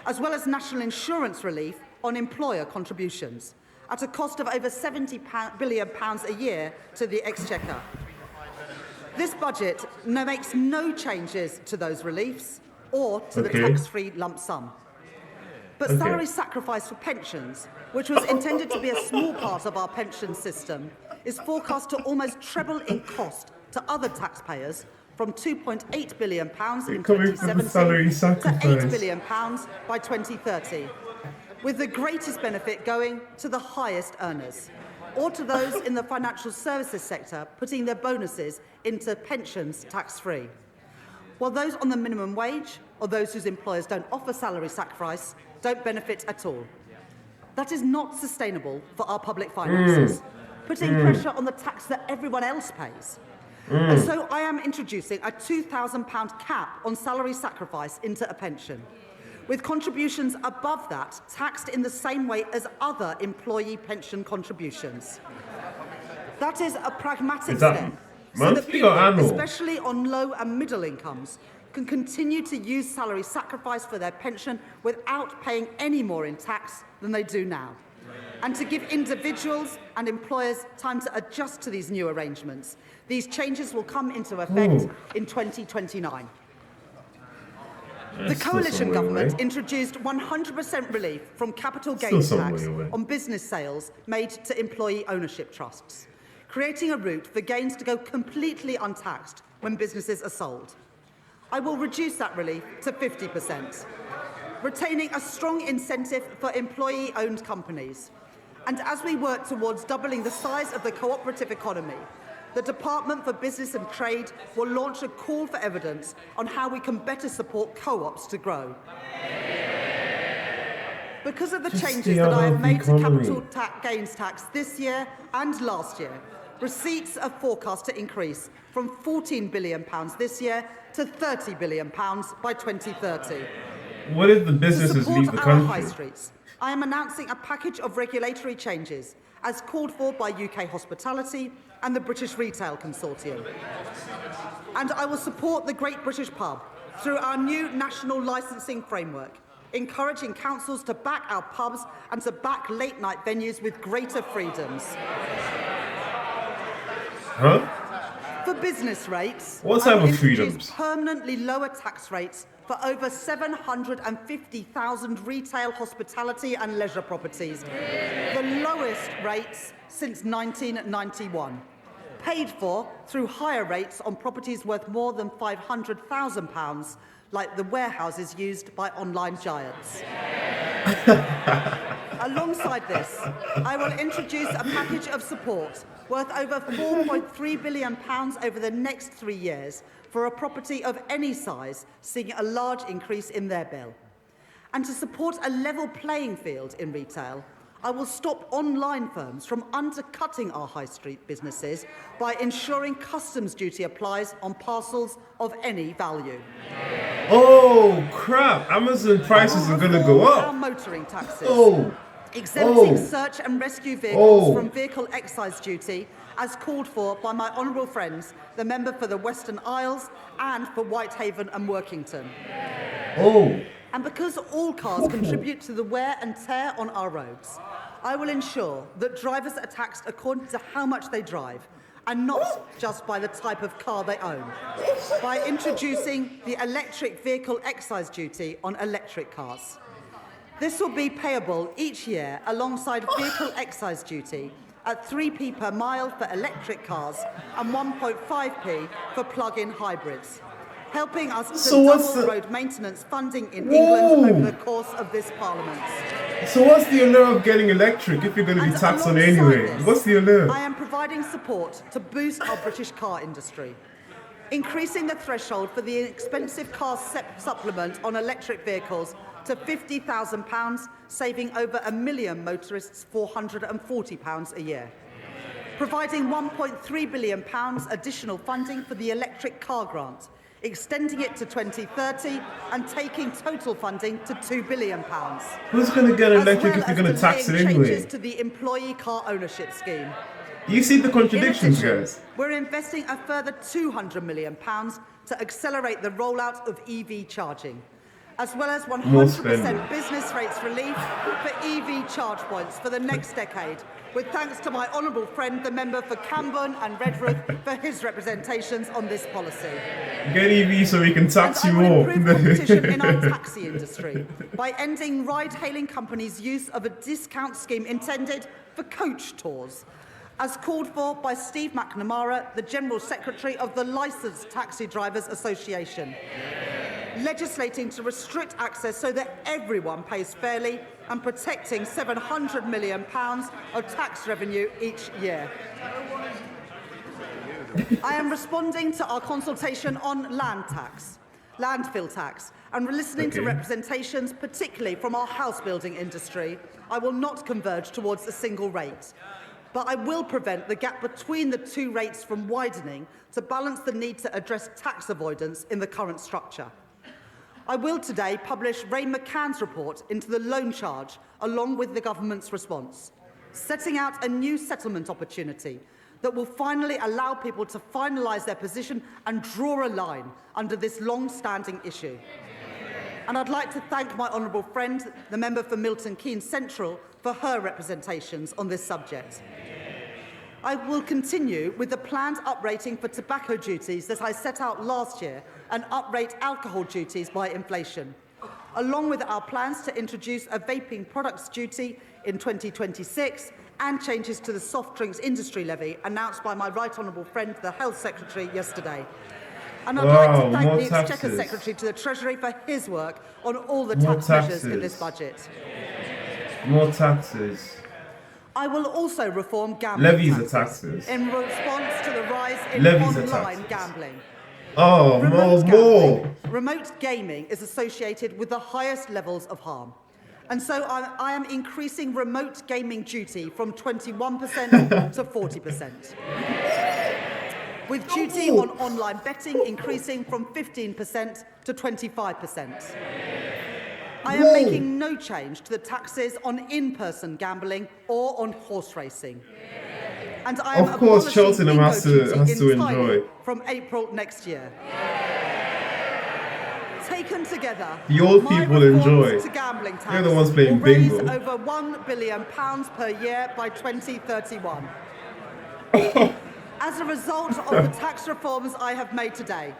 as well as national insurance relief on employer contributions, at a cost of over £70 billion a year to the Exchequer. This budget makes no changes to those reliefs or to the tax-free lump sum. But salary sacrifice for pensions, which was intended to be a small part of our pension system, is forecast to almost treble in cost to other taxpayers, from £2.8 billion in 2017 to £8 billion by 2030, with the greatest benefit going to the highest earners, or to those in the financial services sector putting their bonuses into pensions tax-free, while those on the minimum wage or those whose employers don't offer salary sacrifice don't benefit at all. That is not sustainable for our public finances. putting pressure on the tax that everyone else pays. And so I am introducing a £2,000 cap on salary sacrifice into a pension, with contributions above that taxed in the same way as other employee pension contributions. That is a pragmatic step, so that monthly people, or annual? especially on low and middle incomes, can continue to use salary sacrifice for their pension without paying any more in tax than they do now, and to give individuals and employers time to adjust to these new arrangements. These changes will come into effect in 2029. The coalition government introduced 100% relief from capital gains tax on business sales made to employee ownership trusts, creating a route for gains to go completely untaxed when businesses are sold. I will reduce that relief to 50%, retaining a strong incentive for employee-owned companies. And as we work towards doubling the size of the cooperative economy, the Department for Business and Trade will launch a call for evidence on how we can better support co-ops to grow. Because of the changes that I have made to capital gains tax this year and last year, receipts are forecast to increase from £14 billion this year to £30 billion by 2030. What if the businesses leave the To support our high country? streets, I am announcing a package of regulatory changes as called for by UK Hospitality and the British Retail Consortium. And I will support the Great British Pub through our new national licensing framework, encouraging councils to back our pubs and to back late-night venues with greater freedoms. Huh? For business rates, What I type will of introduce freedoms? permanently lower tax rates for over 750,000 retail, hospitality and leisure properties, the lowest rates since 1991, paid for through higher rates on properties worth more than £500,000, like the warehouses used by online giants. Alongside this, I will introduce a package of support worth over £4.3 billion over the next 3 years for a property of any size seeing a large increase in their bill. And to support a level playing field in retail, I will stop online firms from undercutting our high street businesses by ensuring customs duty applies on parcels of any value. Oh crap! Amazon prices are gonna go Our up. motoring taxes. Oh. Exempting search and rescue vehicles from vehicle excise duty, as called for by my honourable friends, the member for the Western Isles and for Whitehaven and Workington. Oh. And because all cars contribute to the wear and tear on our roads, I will ensure that drivers are taxed according to how much they drive, and not just by the type of car they own, by introducing the electric vehicle excise duty on electric cars. This will be payable each year alongside vehicle excise duty at 3p per mile for electric cars and 1.5p for plug-in hybrids, helping us to double road maintenance funding in England over the course of this Parliament. So what's the allure of getting electric if you're going to be taxed on it anyway? What's the allure? I am providing support to boost our British car industry, increasing the threshold for the expensive car supplement on electric vehicles to £50,000, saving over 1 million motorists £440 a year. Providing £1.3 billion additional funding for the electric car grant, extending it to 2030 and taking total funding to £2 billion. Who's going to get electric if you're going to tax it anyway? Changes to the employee car ownership scheme. You see the contradictions, In addition, guys. we're investing a further £200 million to accelerate the rollout of EV charging, as well as 100% business rates relief for EV charge points for the next decade, with thanks to my honourable friend, the member for Camborne and Redruth, for his representations on this policy. Get EV so we can tax you I will more. improve competition in our taxi industry by ending ride-hailing companies' use of a discount scheme intended for coach tours, as called for by Steve McNamara, the General Secretary of the Licensed Taxi Drivers Association. Legislating to restrict access so that everyone pays fairly and protecting £700 million of tax revenue each year. I am responding to our consultation on landfill tax, and listening to representations, particularly from our house building industry. I will not converge towards a single rate. but I will prevent the gap between the two rates from widening to balance the need to address tax avoidance in the current structure. I will today publish Ray McCann's report into the loan charge along with the government's response, setting out a new settlement opportunity that will finally allow people to finalise their position and draw a line under this long-standing issue. And I'd like to thank my honourable friend, the member for Milton Keynes Central, for her representations on this subject. I will continue with the planned uprating for tobacco duties that I set out last year and uprate alcohol duties by inflation, along with our plans to introduce a vaping products duty in 2026 and changes to the soft drinks industry levy announced by my right honourable friend, the Health Secretary, yesterday. And I'd like to thank the Exchequer Secretary to the Treasury for his work on all the tax measures in this budget. More taxes. I will also reform gambling Levies taxes in response to the rise in online gambling. Oh, more. Remote gaming is associated with the highest levels of harm. And so I am increasing remote gaming duty from 21% to 40%. With duty on online betting increasing from 15% to 25%. I am making no change to the taxes on in-person gambling or on horse racing. And I am of course, Cheltenham has to enjoy from April next year. Taken together, the old people enjoy. To gambling tax They're the ones playing will raise bingo. over £1 billion per year by 2031. As a result of the tax reforms I have made today,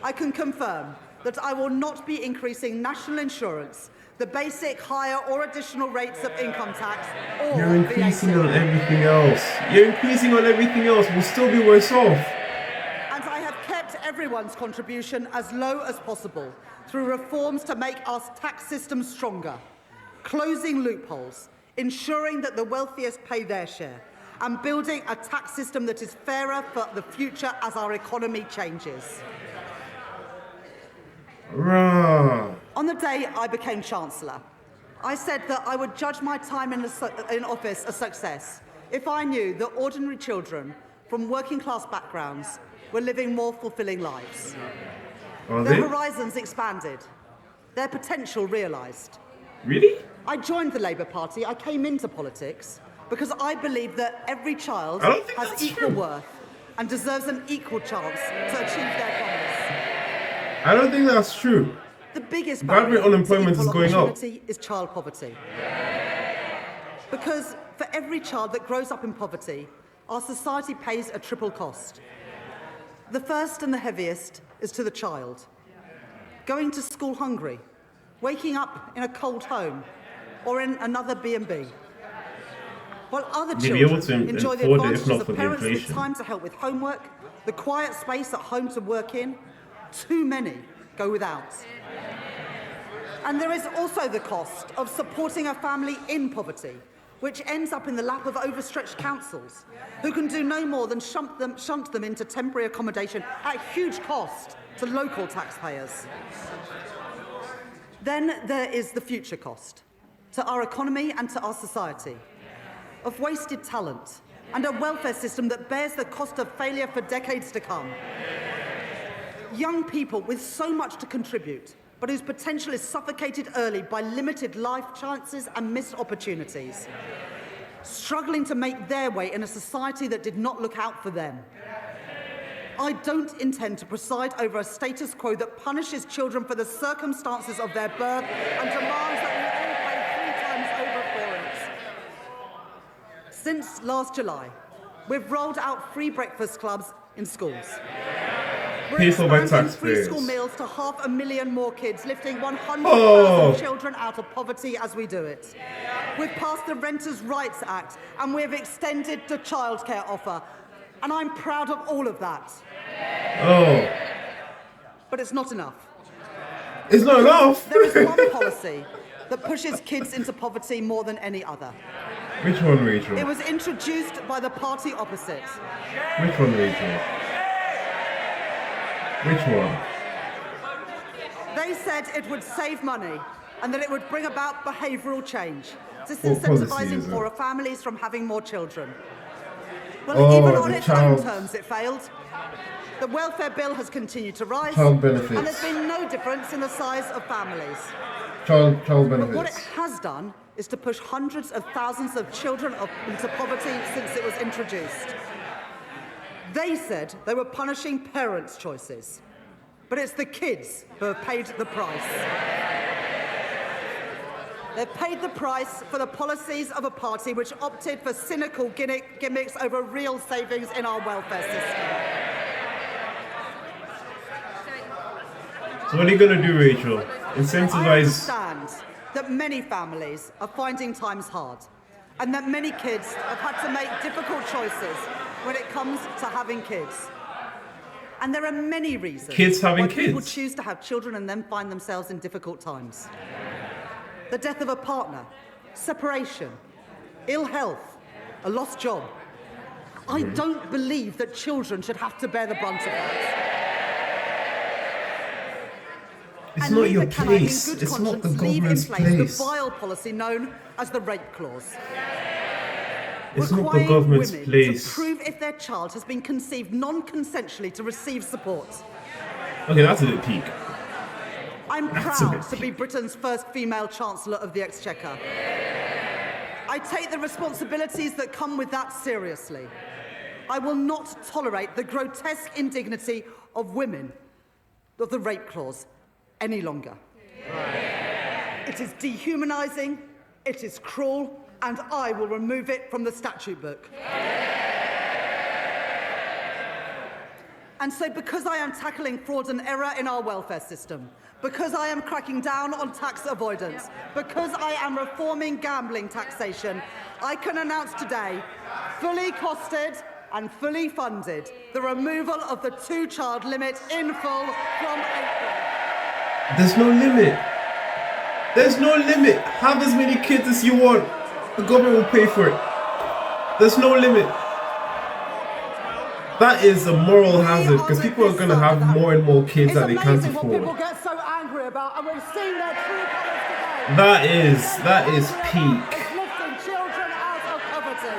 I can confirm that I will not be increasing national insurance, the basic, higher or additional rates of income tax, or You're increasing VAT. on everything else. You're increasing on everything else. We'll still be worse off. And I have kept everyone's contribution as low as possible through reforms to make our tax system stronger, closing loopholes, ensuring that the wealthiest pay their share, and building a tax system that is fairer for the future as our economy changes. Rah. On the day I became Chancellor, I said that I would judge my time in office a success if I knew that ordinary children from working class backgrounds were living more fulfilling lives. Their horizons expanded, their potential realised. Really? I joined the Labour Party. I came into politics because I believe that every child has equal worth and deserves an equal chance to achieve their promise. I don't think that's true. The biggest Barrier unemployment is going up. Is child poverty. Because for every child that grows up in poverty, our society pays a triple cost. The first and the heaviest is to the child. Going to school hungry, waking up in a cold home, or in another B&B. While other children enjoy the advantages of parents with time to help with homework, the quiet space at home to work in, too many go without. And there is also the cost of supporting a family in poverty, which ends up in the lap of overstretched councils, who can do no more than shunt them into temporary accommodation at huge cost to local taxpayers. Then there is the future cost to our economy and to our society, of wasted talent and a welfare system that bears the cost of failure for decades to come. Young people with so much to contribute, but whose potential is suffocated early by limited life chances and missed opportunities, struggling to make their way in a society that did not look out for them. I don't intend to preside over a status quo that punishes children for the circumstances of their birth and demands that we all pay 3 times over for it. Since last July, we've rolled out free breakfast clubs in schools. We're expanding free school meals to 500,000 more kids, lifting 100,000 children out of poverty as we do it. We've passed the Renters' Rights Act, and we've extended the childcare offer. And I'm proud of all of that. But it's not enough. It's not enough? There is one policy that pushes kids into poverty more than any other. Which one, Rachel? It was introduced by the party opposite. Which one, Rachel? Which one? They said it would save money and that it would bring about behavioural change, disincentivising poorer families from having more children. Well, Oh, even on the its own child terms, it failed. The welfare bill has continued to rise, child and there's benefits. been no difference in the size of families. Child But what it benefits. has done is to push hundreds of thousands of children into poverty since it was introduced. They said they were punishing parents' choices, but it's the kids who have paid the price. They've paid the price for the policies of a party which opted for cynical gimmicks over real savings in our welfare system. So what are you gonna do, Rachel? I Incentivize. understand that many families are finding times hard and that many kids have had to make difficult choices when it comes to having kids. And there are many reasons Kids having why people kids. choose to have children and then find themselves in difficult times. The death of a partner, separation, ill health, a lost job. I don't believe that children should have to bear the brunt of that. It's And not neither your can I, in place. good It's not the conscience, leave in government's place place. the vile policy known as the rape clause. It's not the Requiring government's women place. to prove if their child has been conceived non-consensually to receive support. Okay, that's a bit peak. I'm That's a proud bit to be Britain's first female Chancellor of the Exchequer. I take the responsibilities that come with that seriously. I will not tolerate the grotesque indignity of women of the rape clause any longer. It is dehumanising, it is cruel, and I will remove it from the statute book. And so because I am tackling fraud and error in our welfare system, because I am cracking down on tax avoidance, because I am reforming gambling taxation, I can announce today, fully costed and fully funded, the removal of the two-child limit in full from April. There's no limit. There's no limit. Have as many kids as you want. The government will pay for it. There's no limit. That is a moral hazard because people are going to have more and more kids that they can't It's amazing what people afford. get so angry about, and we've seen their true colours today. That is peak. It's lifting children out of poverty.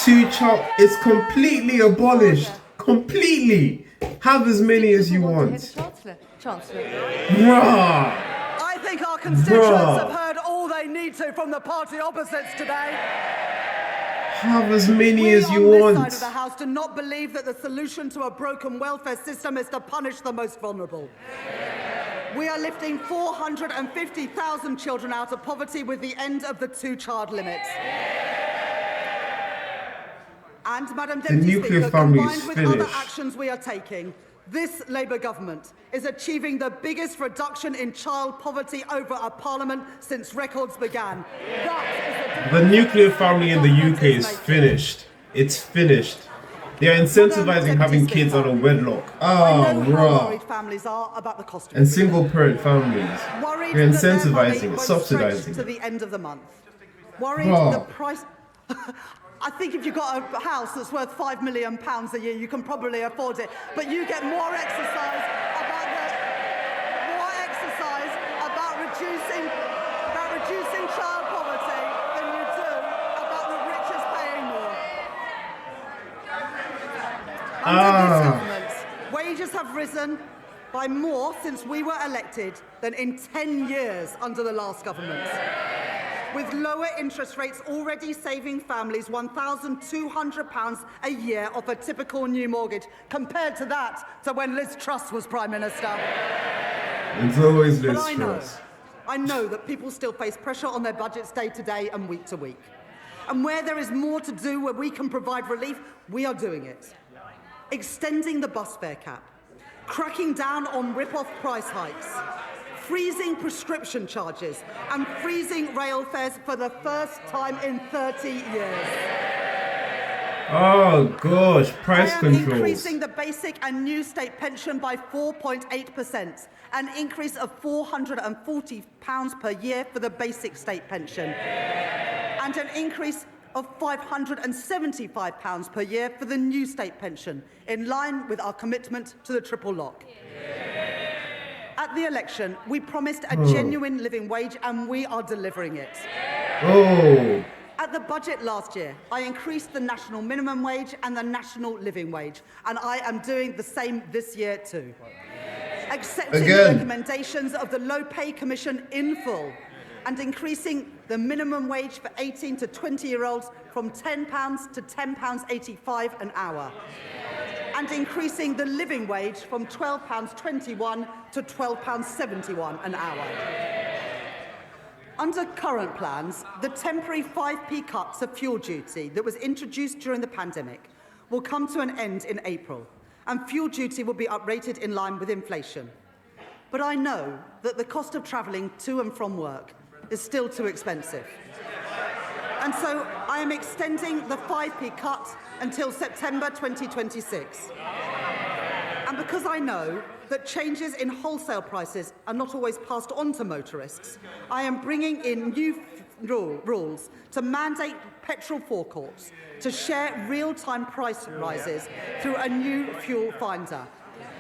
Two-child is completely abolished. Completely. Have as many as you want. Chancellor. Bruh. I think our constituents Bruh. have heard all they need to from the party opposites today. Have as many We as you on this want. side of the House do not believe that the solution to a broken welfare system is to punish the most vulnerable. We are lifting 450,000 children out of poverty with the end of the two-child limit. And, Madam Deputy nuclear Speaker, family is combined with other finished. actions we are taking, this Labour government is achieving the biggest reduction in child poverty over a parliament since records began. That is The nuclear family in the UK is finished. It's finished. They are incentivizing having kids out of wedlock. I Oh, know how bruh. worried families are about the cost of And it. single parent families. Worried They're that their money incentivizing it, won't stretch subsidizing to it. the end of the month. Worried Bruh. the price. I think if you've got a house that's worth £5 million a year, you can probably afford it. But you get more exercise about reducing child poverty than you do about the richest paying more. Under this government, wages have risen by more since we were elected than in 10 years under the last government. With lower interest rates already saving families £1,200 a year off a typical new mortgage, compared to that to when Liz Truss was Prime Minister. It's always But Liz I know that people still face pressure on their budgets day to day and week to week. And where there is more to do, where we can provide relief, we are doing it. Extending the bus fare cap, cracking down on rip-off price hikes, freezing prescription charges, and freezing rail fares for the first time in 30 years. Oh gosh, price I am controls. increasing the basic and new state pension by 4.8%, an increase of £440 per year for the basic state pension, and an increase of £575 per year for the new state pension, in line with our commitment to the triple lock. At the election, we promised a genuine living wage, and we are delivering it. Oh, At the budget last year, I increased the national minimum wage and the national living wage, and I am doing the same this year too. Accepting the recommendations of the Low Pay Commission in full and increasing the minimum wage for 18 to 20-year-olds from £10 to £10.85 an hour, and increasing the living wage from £12.21 to £12.71 an hour. Under current plans, the temporary 5p cut to fuel duty that was introduced during the pandemic will come to an end in April, and fuel duty will be uprated in line with inflation. But I know that the cost of travelling to and from work is still too expensive. And so I am extending the 5p cut until September 2026. And because I know that changes in wholesale prices are not always passed on to motorists, I am bringing in new rules to mandate petrol forecourts to share real-time price rises through a new fuel finder,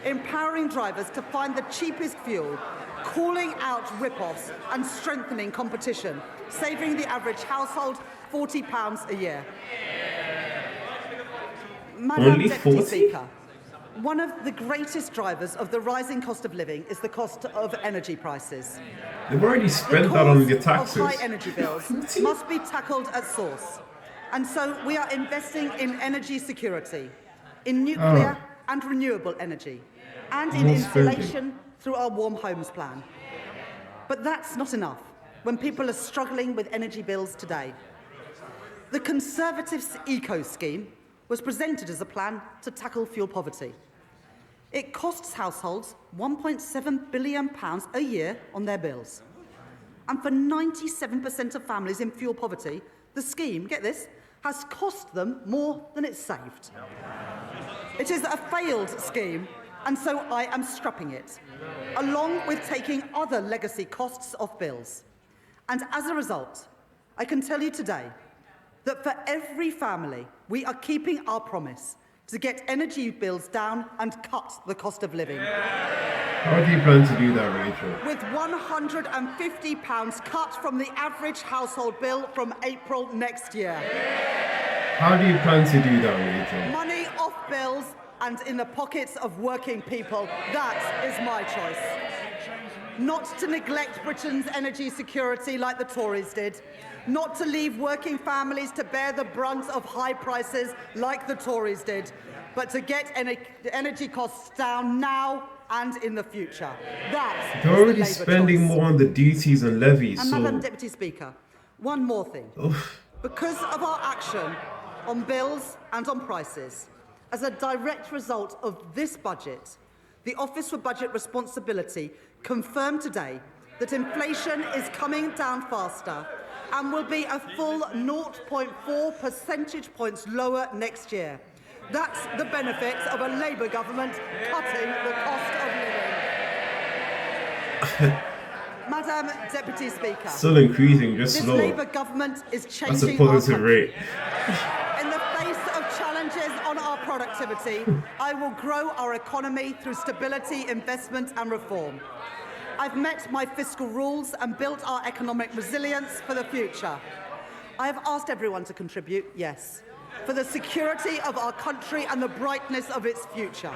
empowering drivers to find the cheapest fuel, calling out rip-offs and strengthening competition, saving the average household £40 a year. Madam Only Deputy 40? Speaker, one of the greatest drivers of the rising cost of living is the cost of energy prices. They've already spent that on the taxes. The cause of high energy bills must be tackled at source. And so we are investing in energy security, in nuclear and renewable energy, and in insulation through our Warm Homes Plan. But that's not enough when people are struggling with energy bills today. The Conservatives' Eco Scheme was presented as a plan to tackle fuel poverty. It costs households £1.7 billion a year on their bills. And for 97% of families in fuel poverty, the scheme, get this, has cost them more than it's saved. It is a failed scheme, and so I am scrapping it, along with taking other legacy costs off bills. And as a result, I can tell you today that for every family, we are keeping our promise to get energy bills down and cut the cost of living. How do you plan to do that, Rachel? With £150 cut from the average household bill from April next year. How do you plan to do that, Rachel? Money off bills and in the pockets of working people. That is my choice. Not to neglect Britain's energy security like the Tories did. Not to leave working families to bear the brunt of high prices like the Tories did, but to get energy costs down now and in the future. That They're already spending more on the duties and levies. And Madam Deputy Speaker, one more thing. Because of our action on bills and on prices, as a direct result of this budget, the Office for Budget Responsibility confirmed today that inflation is coming down faster and will be a full 0.4 percentage points lower next year. That's the benefit of a Labour government cutting the cost of living. Madam Deputy Speaker. Still increasing, just this slow. Labour government is changing That's a positive our country. rate. In the face of challenges on our productivity, I will grow our economy through stability, investment and reform. I've met my fiscal rules and built our economic resilience for the future. I have asked everyone to contribute, yes, for the security of our country and the brightness of its future.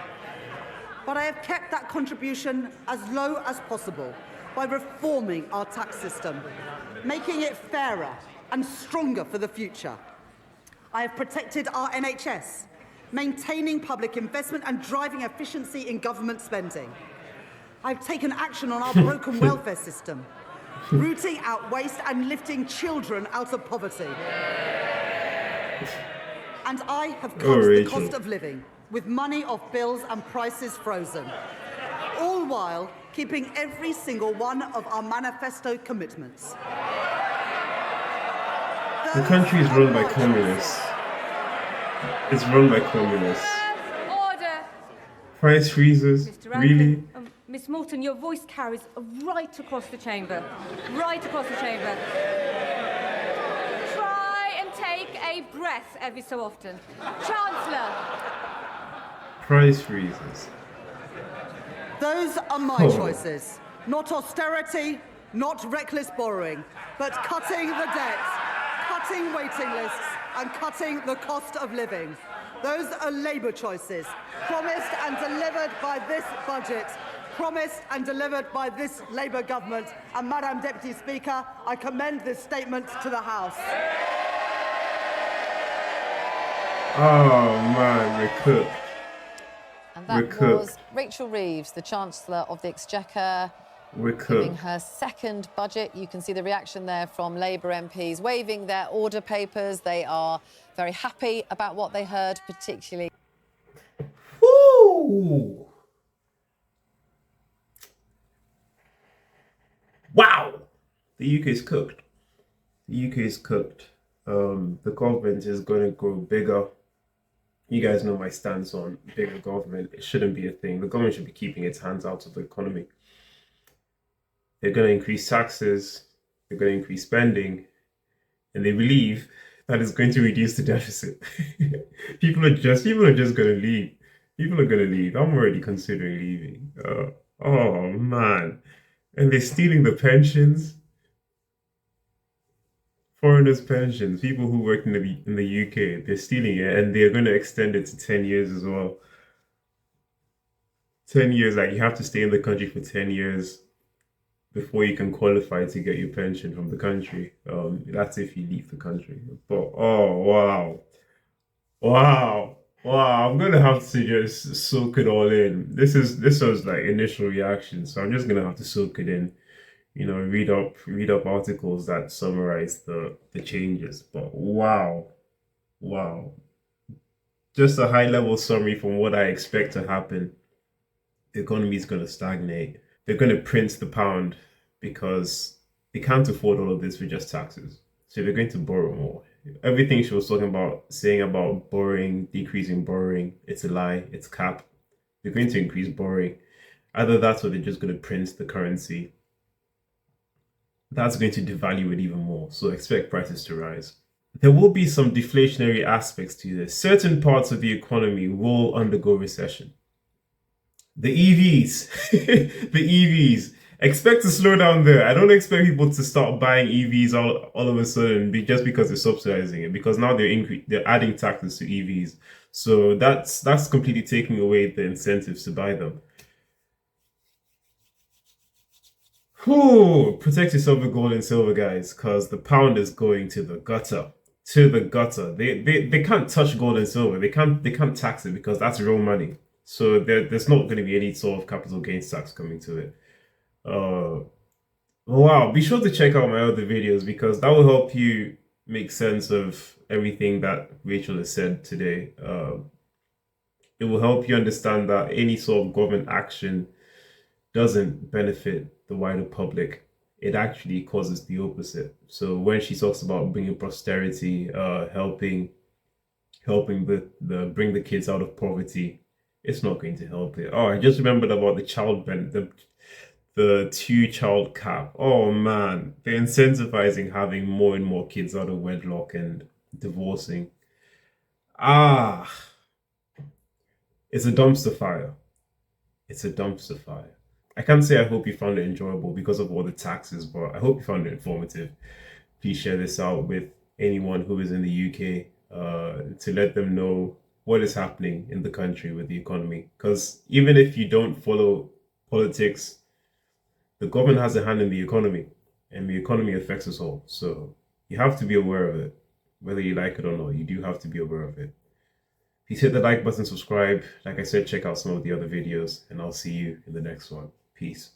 But I have kept that contribution as low as possible by reforming our tax system, making it fairer and stronger for the future. I have protected our NHS, maintaining public investment and driving efficiency in government spending. I've taken action on our broken welfare system, rooting out waste and lifting children out of poverty. And I have cut the cost of living, with money off bills and prices frozen, all while keeping every single one of our manifesto commitments. The country is run by communists. It's run by communists. Order. Price freezes? Really? Miss Morton, your voice carries right across the chamber. Right across the chamber. Try and take a breath every so often. Chancellor. Price freezes. Those are my choices. Not austerity, not reckless borrowing, but cutting the debt. cutting waiting lists and cutting the cost of living. Those are Labour choices, promised and delivered by this budget, promised and delivered by this Labour government. And Madam Deputy Speaker, I commend this statement to the House. Oh man, we're cooked. And that was Rachel Reeves, the Chancellor of the Exchequer, giving her second budget. You can see the reaction there from Labour MPs waving their order papers. They are very happy about what they heard, particularly. Woo! Wow! The UK is cooked. The UK is cooked. The government is going to grow bigger. You guys know my stance on bigger government. It shouldn't be a thing. The government should be keeping its hands out of the economy. They're going to increase taxes. They're going to increase spending. And they believe that it's going to reduce the deficit. People are just going to leave. People are going to leave. I'm already considering leaving. Oh, man. And they're stealing the pensions. Foreigners' pensions, people who work in the UK, they're stealing it, and they're going to extend it to 10 years as well. 10 years, like you have to stay in the country for 10 years before you can qualify to get your pension from the country. That's if you leave the country. But oh wow, I'm gonna have to just soak it all in. This was like initial reaction, so I'm just gonna have to soak it in. You know, read up articles that summarize the changes. But wow. Just a high level summary from what I expect to happen. The economy is going to stagnate. They're going to print the pound because they can't afford all of this with just taxes. So they're going to borrow more. Everything she was saying about borrowing, decreasing borrowing, it's a lie, it's cap. They're going to increase borrowing. Either that or they're just going to print the currency. That's going to devalue it even more. So expect prices to rise. There will be some deflationary aspects to this. Certain parts of the economy will undergo recession. The EVs, the EVs, expect to slow down there. I don't expect people to start buying EVs all of a sudden just because they're subsidizing it, because now they're adding taxes to EVs. So that's completely taking away the incentives to buy them. Whew, protect yourself with gold and silver, guys, because the pound is going to the gutter. To the gutter. They can't touch gold and silver. They can't tax it because that's real money. So there's not going to be any sort of capital gains tax coming to it. Wow, be sure to check out my other videos because that will help you make sense of everything that Rachel has said today. It will help you understand that any sort of government action doesn't benefit the wider public. It actually causes the opposite. So when she talks about bringing prosperity, helping bring the kids out of poverty, it's not going to help it. Oh, I just remembered about the 2-child cap. Oh man, they're incentivizing having more and more kids out of wedlock and divorcing. It's a dumpster fire. It's a dumpster fire. I can't say I hope you found it enjoyable because of all the taxes, but I hope you found it informative. Please share this out with anyone who is in the UK to let them know what is happening in the country with the economy. Because even if you don't follow politics, the government has a hand in the economy, and the economy affects us all. So you have to be aware of it. Whether you like it or not, you do have to be aware of it. Please hit the like button, subscribe. Like I said, check out some of the other videos, and I'll see you in the next one. Peace.